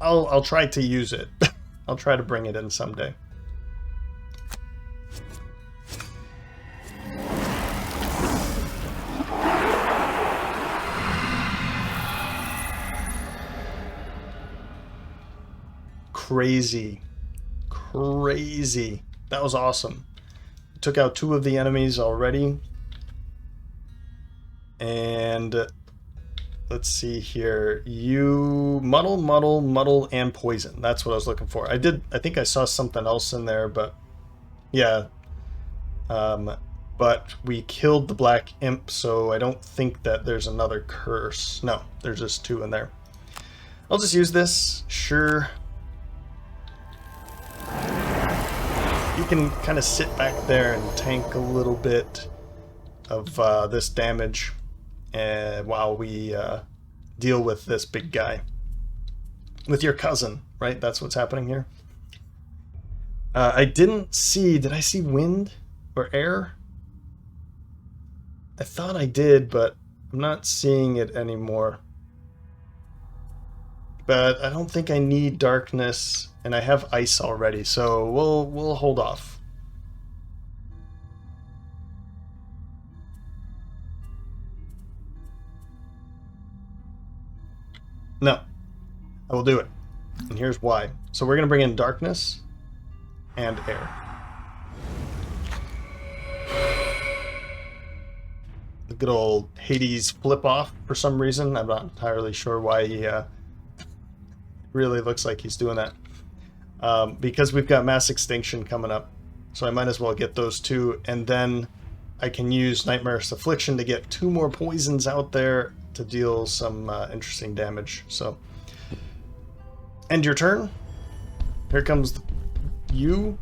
I'll try to use it. I'll try to bring it in someday. Crazy. Crazy. That was awesome. Took out 2 of the enemies already. And let's see here. You muddle, and poison. That's what I was looking for. I think I saw something else in there, but yeah. But we killed the black imp, so I don't think that there's another curse. No, there's just 2 in there. I'll just use this. Sure. You can kind of sit back there and tank a little bit of this damage while we deal with this big guy. With your cousin, right? That's what's happening here. I didn't see... Did I see wind or air? I thought I did, but I'm not seeing it anymore. But I don't think I need darkness, and I have ice already, so we'll hold off. No, I will do it, and here's why. So we're gonna bring in darkness and air. The good old Hades flip off for some reason. I'm not entirely sure why he really looks like he's doing that. Because we've got mass extinction coming up, so I might as well get those 2, and then I can use Nightmare's Affliction to get 2 more poisons out there to deal some interesting damage. So, end your turn. Here comes you.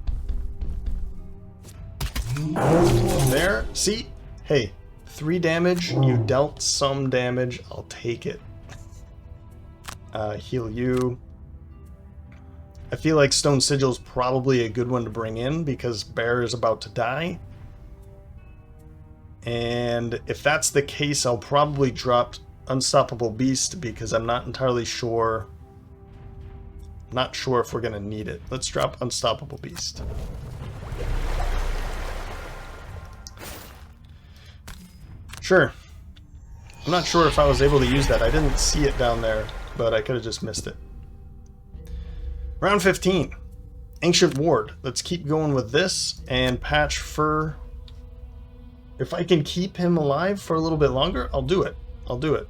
There. See? Hey, 3 damage. You dealt some damage. I'll take it. Heal you. I feel like Stone Sigil is probably a good one to bring in because Bear is about to die. And if that's the case, I'll probably drop Unstoppable Beast because I'm not entirely sure. Not sure if we're going to need it. Let's drop Unstoppable Beast. Sure. I'm not sure if I was able to use that. I didn't see it down there, but I could have just missed it. Round 15. Ancient Ward. Let's keep going with this and patch Fur. If I can keep him alive for a little bit longer, I'll do it. I'll do it.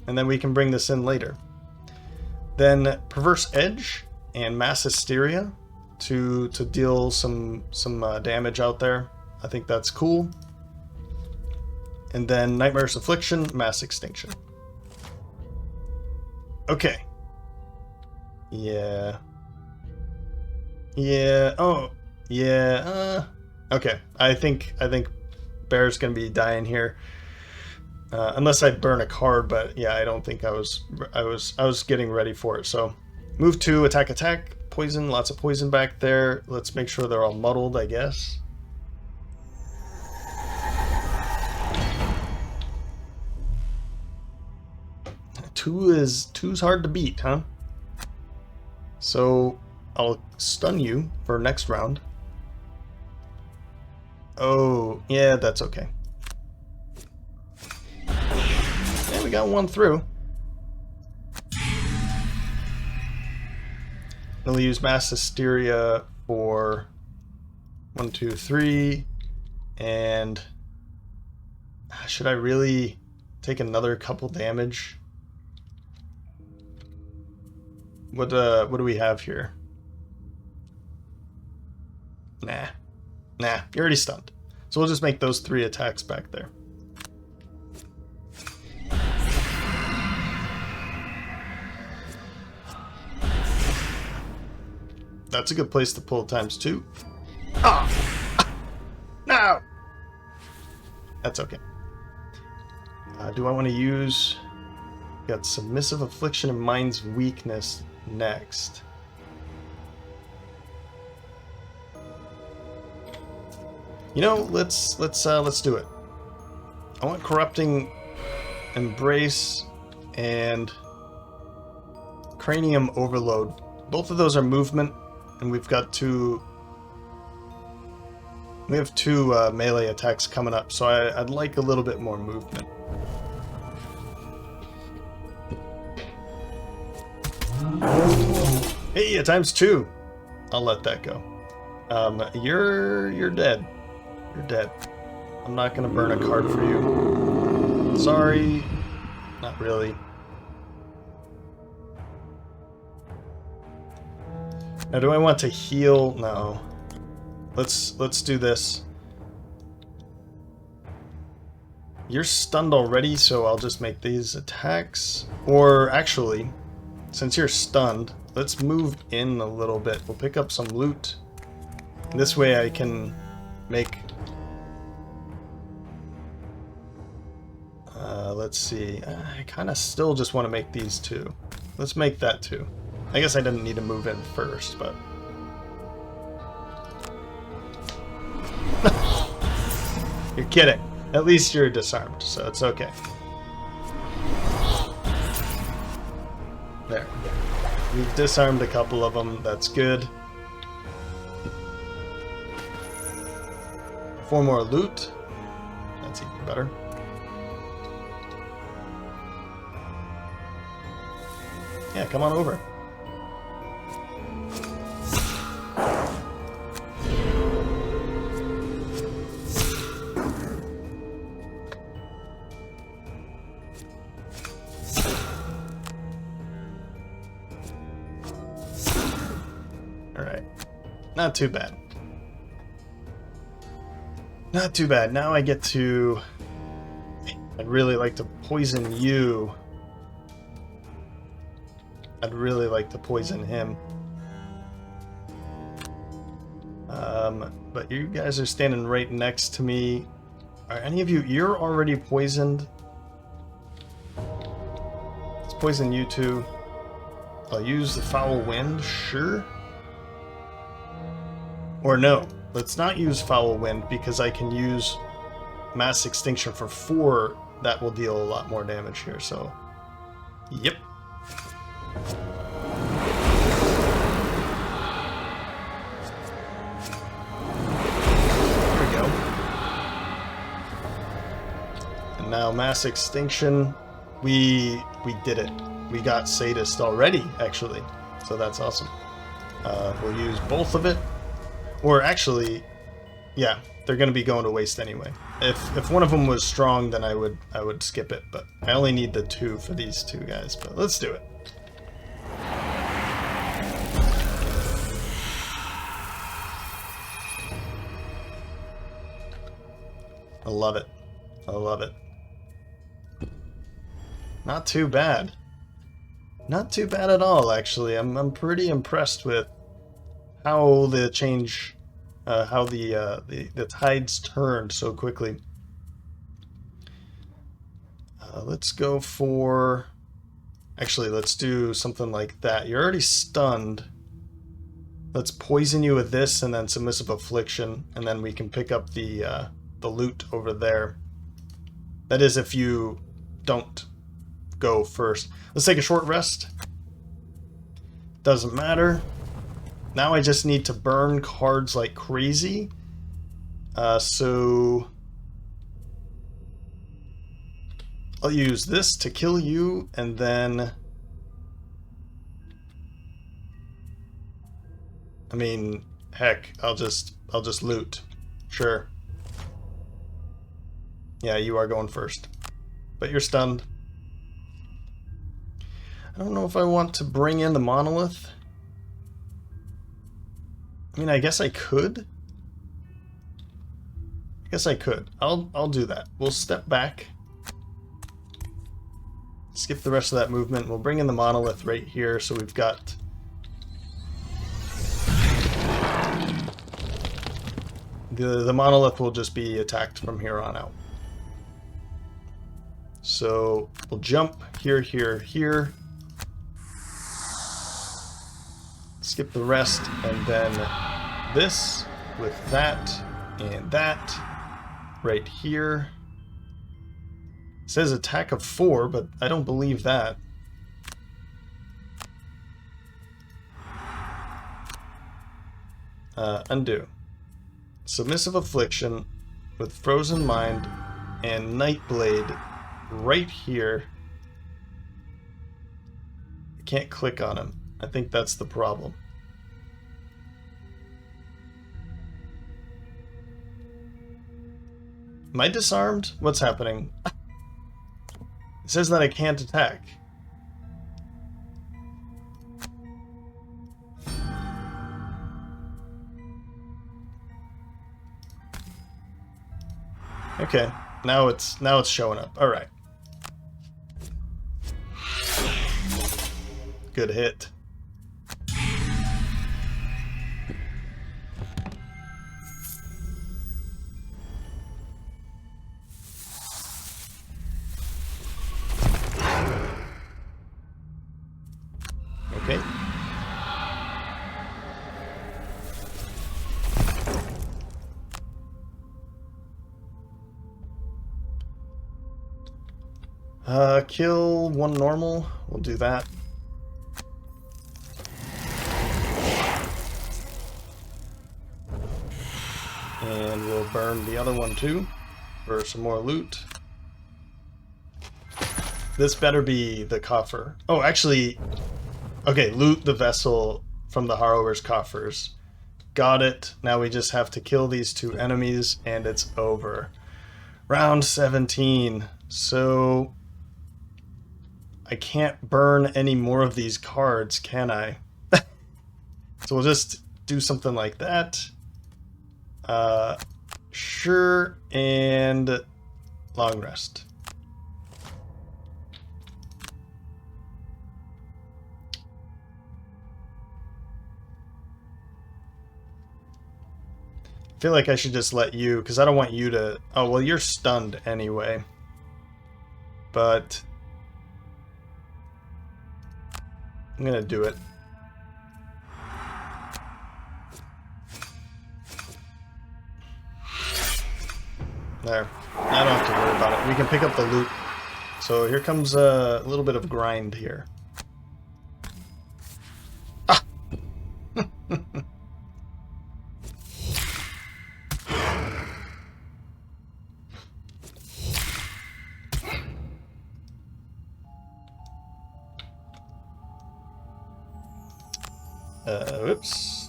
And then we can bring this in later. Then Perverse Edge and Mass Hysteria to deal some damage out there. I think that's cool. And then Nightmare's Affliction, Mass Extinction. Okay. Yeah. Yeah. Oh. Yeah. Okay. I think Bear's gonna be dying here, unless I burn a card. But yeah, I don't think I was getting ready for it. So, move 2, attack, poison. Lots of poison back there. Let's make sure they're all muddled, I guess. Two's hard to beat, huh? So I'll stun you for next round. Oh, yeah, that's okay. And we got 1 through. We'll use Mass Hysteria for 1, 2, 3, and Should I really take another couple damage? What do we have here? Nah. Nah, you're already stunned. So we'll just make those 3 attacks back there. That's a good place to pull ×2. Ah! No! That's okay. Do I want to use... Got Submissive Affliction and Mind's Weakness next. You know, let's do it. I want Corrupting Embrace and Cranium Overload. Both of those are movement, and we've got 2... We have 2 melee attacks coming up, so I'd like a little bit more movement. Hey, ×2. I'll let that go. You're dead. You're dead. I'm not gonna burn a card for you. Sorry. Not really. Now, do I want to heal? No. Let's do this. You're stunned already, so I'll just make these attacks. Or actually, since you're stunned, let's move in a little bit. We'll pick up some loot. This way I can make... let's see. I kind of still just want to make these 2. Let's make that 2. I guess I didn't need to move in first, but... You're kidding. At least you're disarmed, so it's okay. There. We've disarmed a couple of them. That's good. 4 more loot. That's even better. Yeah, come on over. Alright. Not too bad. Not too bad. Now I get to... I'd really like to poison you. I'd really like to poison him. But you guys are standing right next to me. Are any of you... You're already poisoned. Let's poison you two. I'll use the Foul Wind, sure. Or no, let's not use Foul Wind because I can use Mass Extinction for 4. That will deal a lot more damage here, so... Yep. There we go. And now Mass Extinction, we did it. We got Sadist already, actually, so that's awesome. We'll use both of it. Or actually, yeah, they're going to be going to waste anyway. If one of them was strong, then I would skip it, but I only need the 2 for these 2 guys, but let's do it. I love it. I love it. Not too bad. Not too bad at all, actually. I'm pretty impressed with how the change, how the tides turned so quickly. Let's go for... Actually, let's do something like that. You're already stunned. Let's poison you with this and then Submissive Affliction, and then we can pick up the loot over there. That is if you don't go first. Let's take a short rest. Doesn't matter. Now I just need to burn cards like crazy. So I'll use this to kill you, and then I mean, heck, I'll just loot. Sure. Yeah, you are going first. But you're stunned. I don't know if I want to bring in the monolith. I mean, I guess I could. I'll do that. We'll step back. Skip the rest of that movement. We'll bring in the monolith right here, so we've got... The monolith will just be attacked from here on out. So we'll jump here, here, here. Skip the rest, and then this with that and that right here. It says attack of 4, but I don't believe that. Undo. Submissive Affliction with Frozen Mind and Nightblade right here. I can't click on him. I think that's the problem. Am I disarmed? What's happening? It says that I can't attack. Okay, now it's showing up. All right. Good hit. Okay. Kill one normal. We'll do that. And we'll burn the other one too for some more loot. This better be the coffer. Oh, actually, okay, loot the vessel from the harrower's coffers. Got it. Now we just have to kill these 2 enemies and it's over. Round 17. So I can't burn any more of these cards, can I? So we'll just do something like that. Sure, and long rest. I feel like I should just let you, because I don't want you to... Oh, well, you're stunned anyway. But I'm gonna do it. There. I don't have to worry about it. We can pick up the loot. So here comes a little bit of grind here. Ah! Whoops.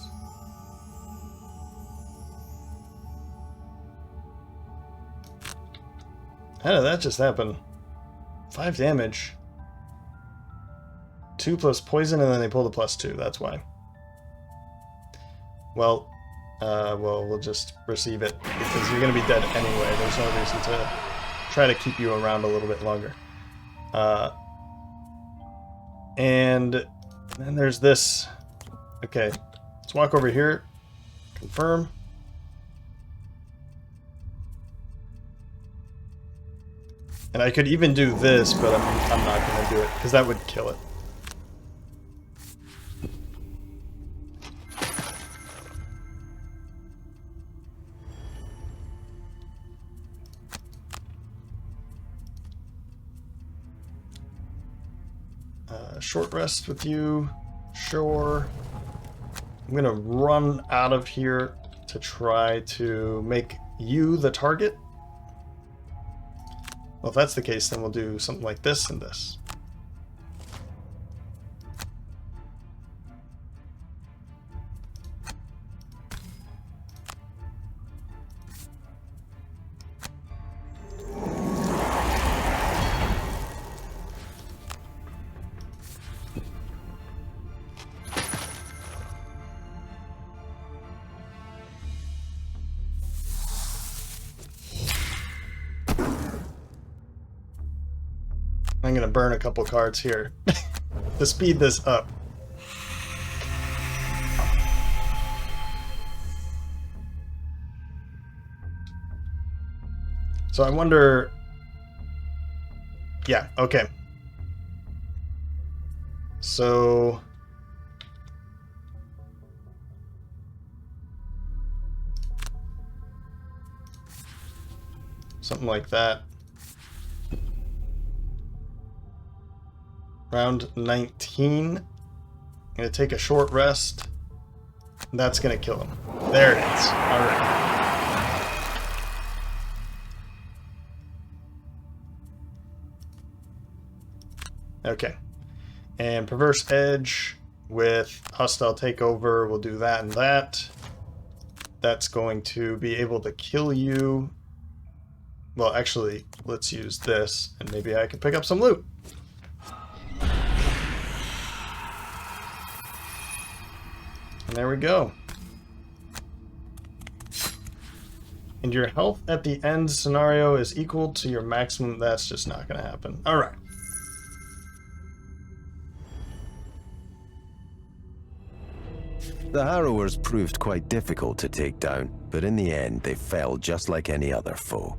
How did that just happen? 5 damage. 2 plus poison, and then they pulled a +2. That's why. Well, we'll just receive it, because you're going to be dead anyway. There's no reason to try to keep you around a little bit longer. And then there's this. Okay, let's walk over here. Confirm. And I could even do this, but I'm not going to do it, because that would kill it. Short rest with you. Sure. I'm going to run out of here to try to make you the target. Well, if that's the case, then we'll do something like this and this. going to burn a couple cards here to speed this up. So I wonder... Yeah, okay. So... something like that. Round 19. I'm going to take a short rest. That's going to kill him. There it is. Alright. Okay. And Perverse Edge with Hostile Takeover. We'll do that and that. That's going to be able to kill you. Well, actually, let's use this, and maybe I can pick up some loot. And there we go. And your health at the end scenario is equal to your maximum. That's just not going to happen. All right. The harrowers proved quite difficult to take down, but in the end they fell just like any other foe.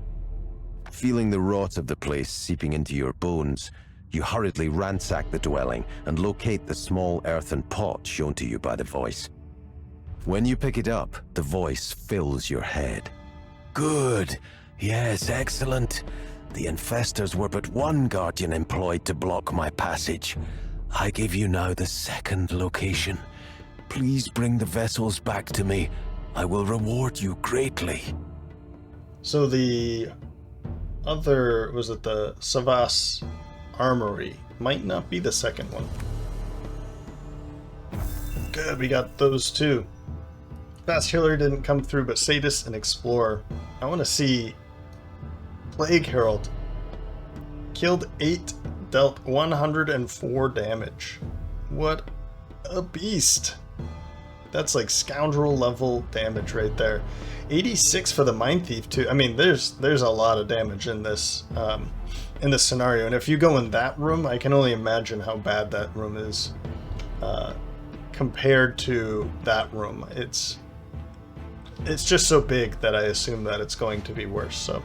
Feeling the rot of the place seeping into your bones, you hurriedly ransack the dwelling and locate the small earthen pot shown to you by the voice. When you pick it up, the voice fills your head. Good. Yes, excellent. The infestors were but one guardian employed to block my passage. I give you now the second location. Please bring the vessels back to me. I will reward you greatly. So the other, was it the Savas Armory? Might not be the second one. Good, we got those two. Fast Healer didn't come through, but Sadist and Explorer. I want to see Plague Herald. Killed 8, dealt 104 damage. What a beast. That's like scoundrel level damage right there. 86 for the Mind Thief too. I mean, there's a lot of damage in this scenario, and if you go in that room, I can only imagine how bad that room is compared to that room. It's just so big that I assume that it's going to be worse. So,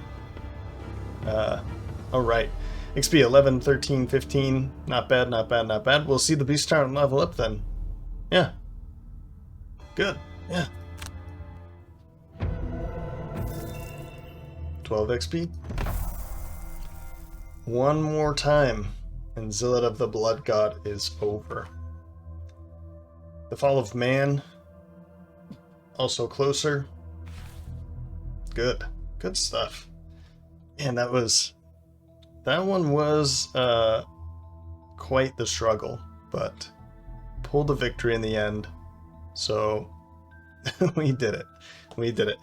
all right, XP 11, 13, 15. Not bad, not bad, not bad. We'll see the Beast Tyrant level up then. Yeah. Good, yeah. 12 XP. One more time, and Zillet of the Blood God is over. The Fall of Man, also closer. Good, good stuff. And that one was quite the struggle, but pulled a victory in the end. So, we did it. We did it.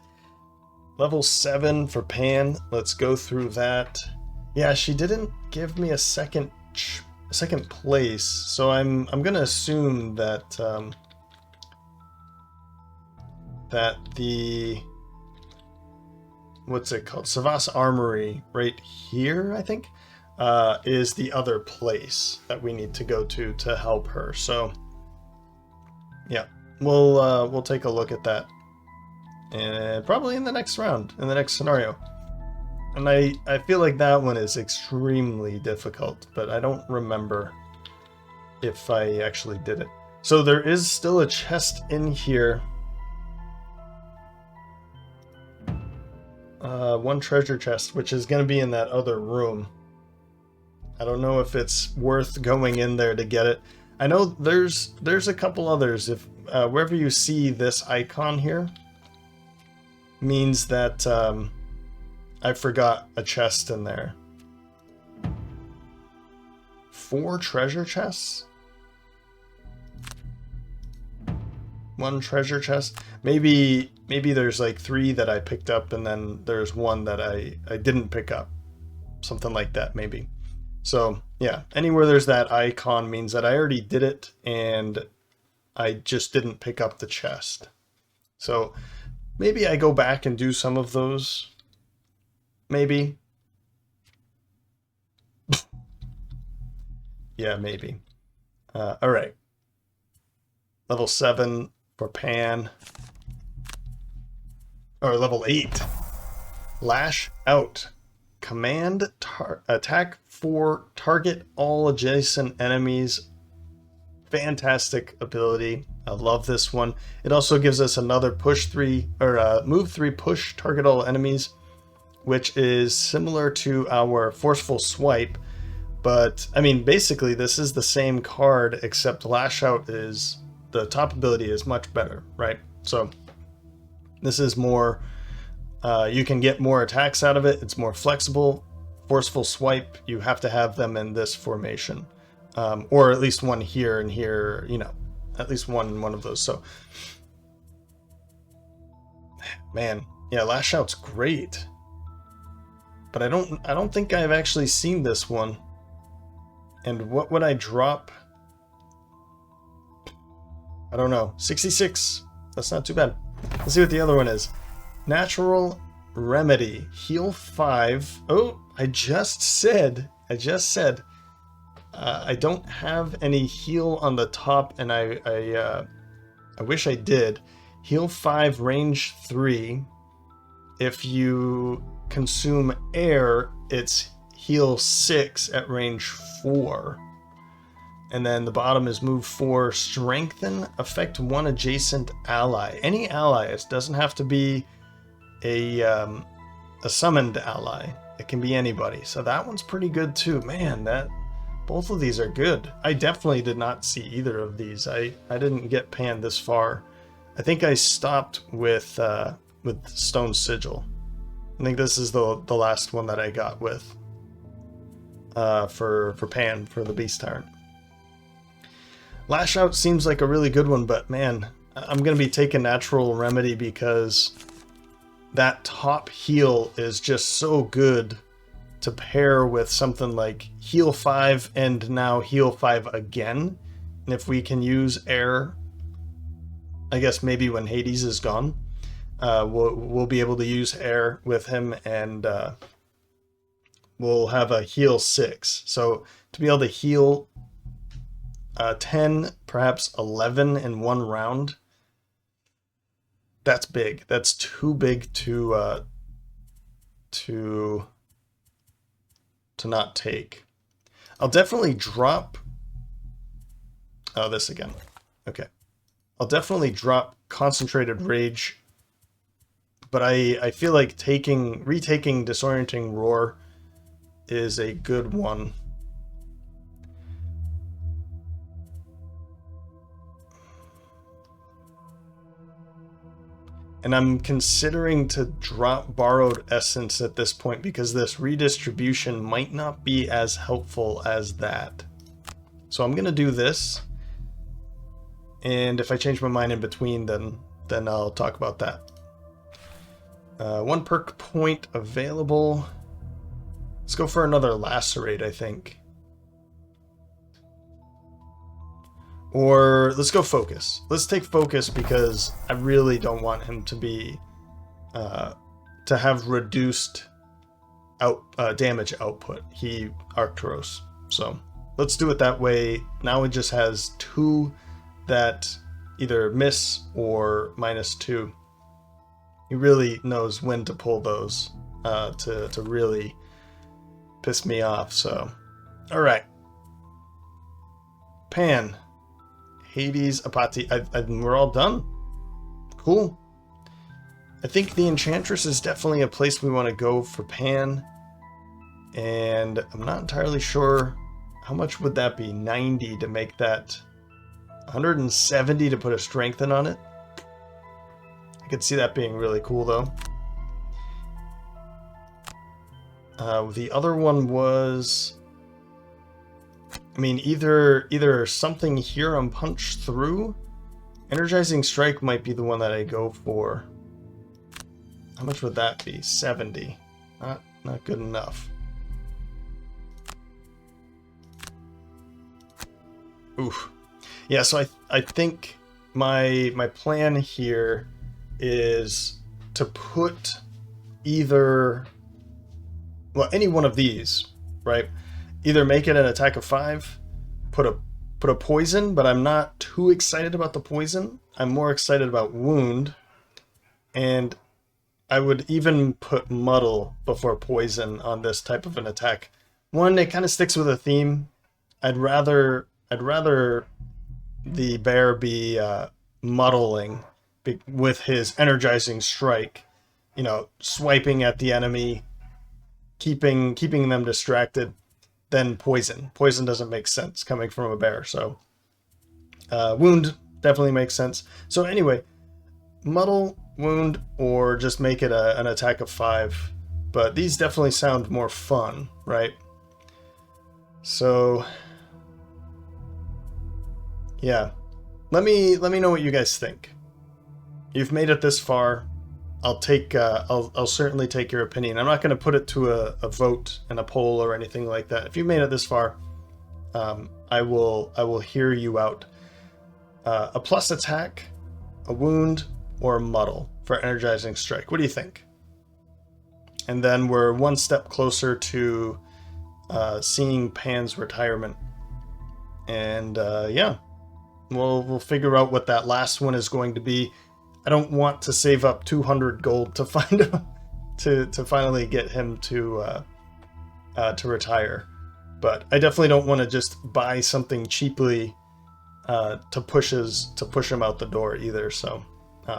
Level 7 for Pan. Let's go through that. Yeah, she didn't give me a second place, so I'm gonna assume that that the, what's it called? Savas Armory right here, I think, is the other place that we need to go to help her. So, yeah. We'll take a look at that, and probably in the next round, in the next scenario. And I feel like that one is extremely difficult, but I don't remember if I actually did it. So there is still a chest in here. One treasure chest, which is going to be in that other room. I don't know if it's worth going in there to get it. I know there's a couple others. If wherever you see this icon here, means that I forgot a chest in there. 4 treasure chests? 1 treasure chest? Maybe there's like 3 that I picked up, and then there's 1 that I didn't pick up. Something like that, maybe. So, yeah, anywhere there's that icon means that I already did it, and I just didn't pick up the chest. So, maybe I go back and do some of those. Maybe. Yeah, maybe. All right. Level 7 for Pan. Or level 8. Lash out. Command attack for target all adjacent enemies. Fantastic ability. I love this one. It also gives us another push 3 or move 3 push target all enemies, which is similar to our forceful swipe. But I mean, basically, this is the same card, except Lash Out is the top ability is much better, right? So this is more. You can get more attacks out of it. It's more flexible. Forceful Swipe, you have to have them in this formation, or at least one here and here. You know, at least one of those. So, man, yeah, Lash Out's great, but I don't think I've actually seen this one. And what would I drop? I don't know. 66. That's not too bad. Let's see what the other one is. Natural Remedy. Heal 5. Oh, I just said I don't have any heal on the top, and I wish I did. Heal 5, range 3. If you consume air, it's heal 6 at range 4. And then the bottom is move 4, strengthen, affect 1 adjacent ally. Any ally. It doesn't have to be a summoned ally. It can be anybody. So that one's pretty good too. Man, both of these are good. I definitely did not see either of these. I didn't get Pan this far. I think I stopped with Stone Sigil. I think this is the last one that I got with for Pan, for the Beast Tyrant. Lash Out seems like a really good one, but man, I'm going to be taking Natural Remedy because that top heal is just so good to pair with something like heal 5 and now heal 5 again. And if we can use air, I guess maybe when Hades is gone, we'll be able to use air with him, and we'll have a heal 6. So to be able to heal 10, perhaps 11 in one round, that's big. That's too big to not take. I'll definitely drop. Oh, this again. Okay. I'll definitely drop Concentrated Rage, but I feel like retaking Disorienting Roar is a good one. And I'm considering to drop Borrowed Essence at this point because this redistribution might not be as helpful as that. So I'm going to do this. And if I change my mind in between, then I'll talk about that. 1 perk point available. Let's go for another Lacerate, I think. Or let's go Focus. Let's take Focus because I really don't want him to be to have reduced damage output. He Arcturus. So let's do it that way. Now it just has 2 that either miss or -2. He really knows when to pull those to really piss me off. So, all right. Pan. Hades, Apati, we're all done. Cool. I think the Enchantress is definitely a place we want to go for Pan. And I'm not entirely sure how much would that be. 90 to make that 170 to put a Strengthen on it. I could see that being really cool though. The other one was, I mean, either something here on Punch Through. Energizing Strike might be the one that I go for. How much would that be? 70. Not good enough. Oof. Yeah, so I think my plan here is to put either, well, any one of these, right? Either make it an attack of 5 put a poison, but I'm not too excited about the poison. I'm more excited about wound, and I would even put muddle before poison on this type of an attack. One, it kind of sticks with a theme. I'd rather the bear be muddling with his energizing strike, you know, swiping at the enemy, keeping them distracted, than poison. Poison doesn't make sense coming from a bear. So wound definitely makes sense. So anyway, muddle, wound, or just make it an attack of 5. But these definitely sound more fun, right? So yeah, let me know what you guys think. You've made it this far. I'll certainly take your opinion. I'm not going to put it to a vote and a poll or anything like that. If you made it this far, I will hear you out. A plus attack, a wound, or a muddle for energizing strike. What do you think? And then we're one step closer to seeing Pan's retirement. And yeah, we'll figure out what that last one is going to be. I don't want to save up 200 gold to find him, to finally get him to retire, but I definitely don't want to just buy something cheaply to push him out the door either. So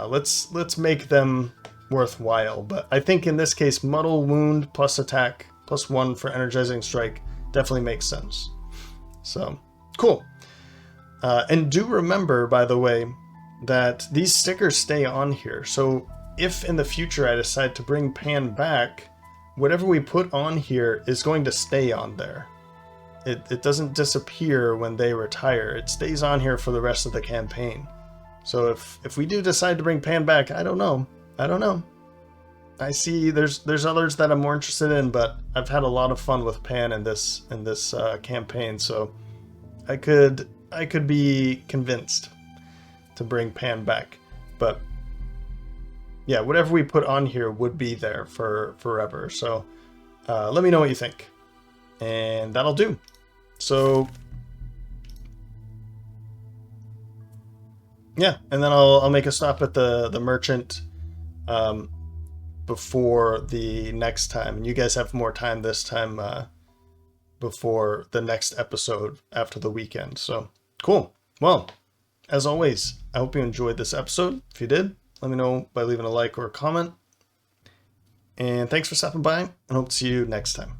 let's make them worthwhile. But I think in this case, muddle, wound plus attack plus 1 for energizing strike definitely makes sense. So cool. And do remember, by the way, that these stickers stay on here. So if in the future I decide to bring Pan back, whatever we put on here is going to stay on there. It doesn't disappear when they retire. It stays on here for the rest of the campaign. So if we do decide to bring Pan back, I don't know. I see there's others that I'm more interested in, but I've had a lot of fun with Pan in this campaign, so I could be convinced to bring Pan back. But yeah, whatever we put on here would be there for forever. So let me know what you think, and that'll do. So yeah, and then I'll make a stop at the merchant before the next time, and you guys have more time this time before the next episode after the weekend. So cool. Well, as always, I hope you enjoyed this episode. If you did, let me know by leaving a like or a comment. And thanks for stopping by, and hope to see you next time.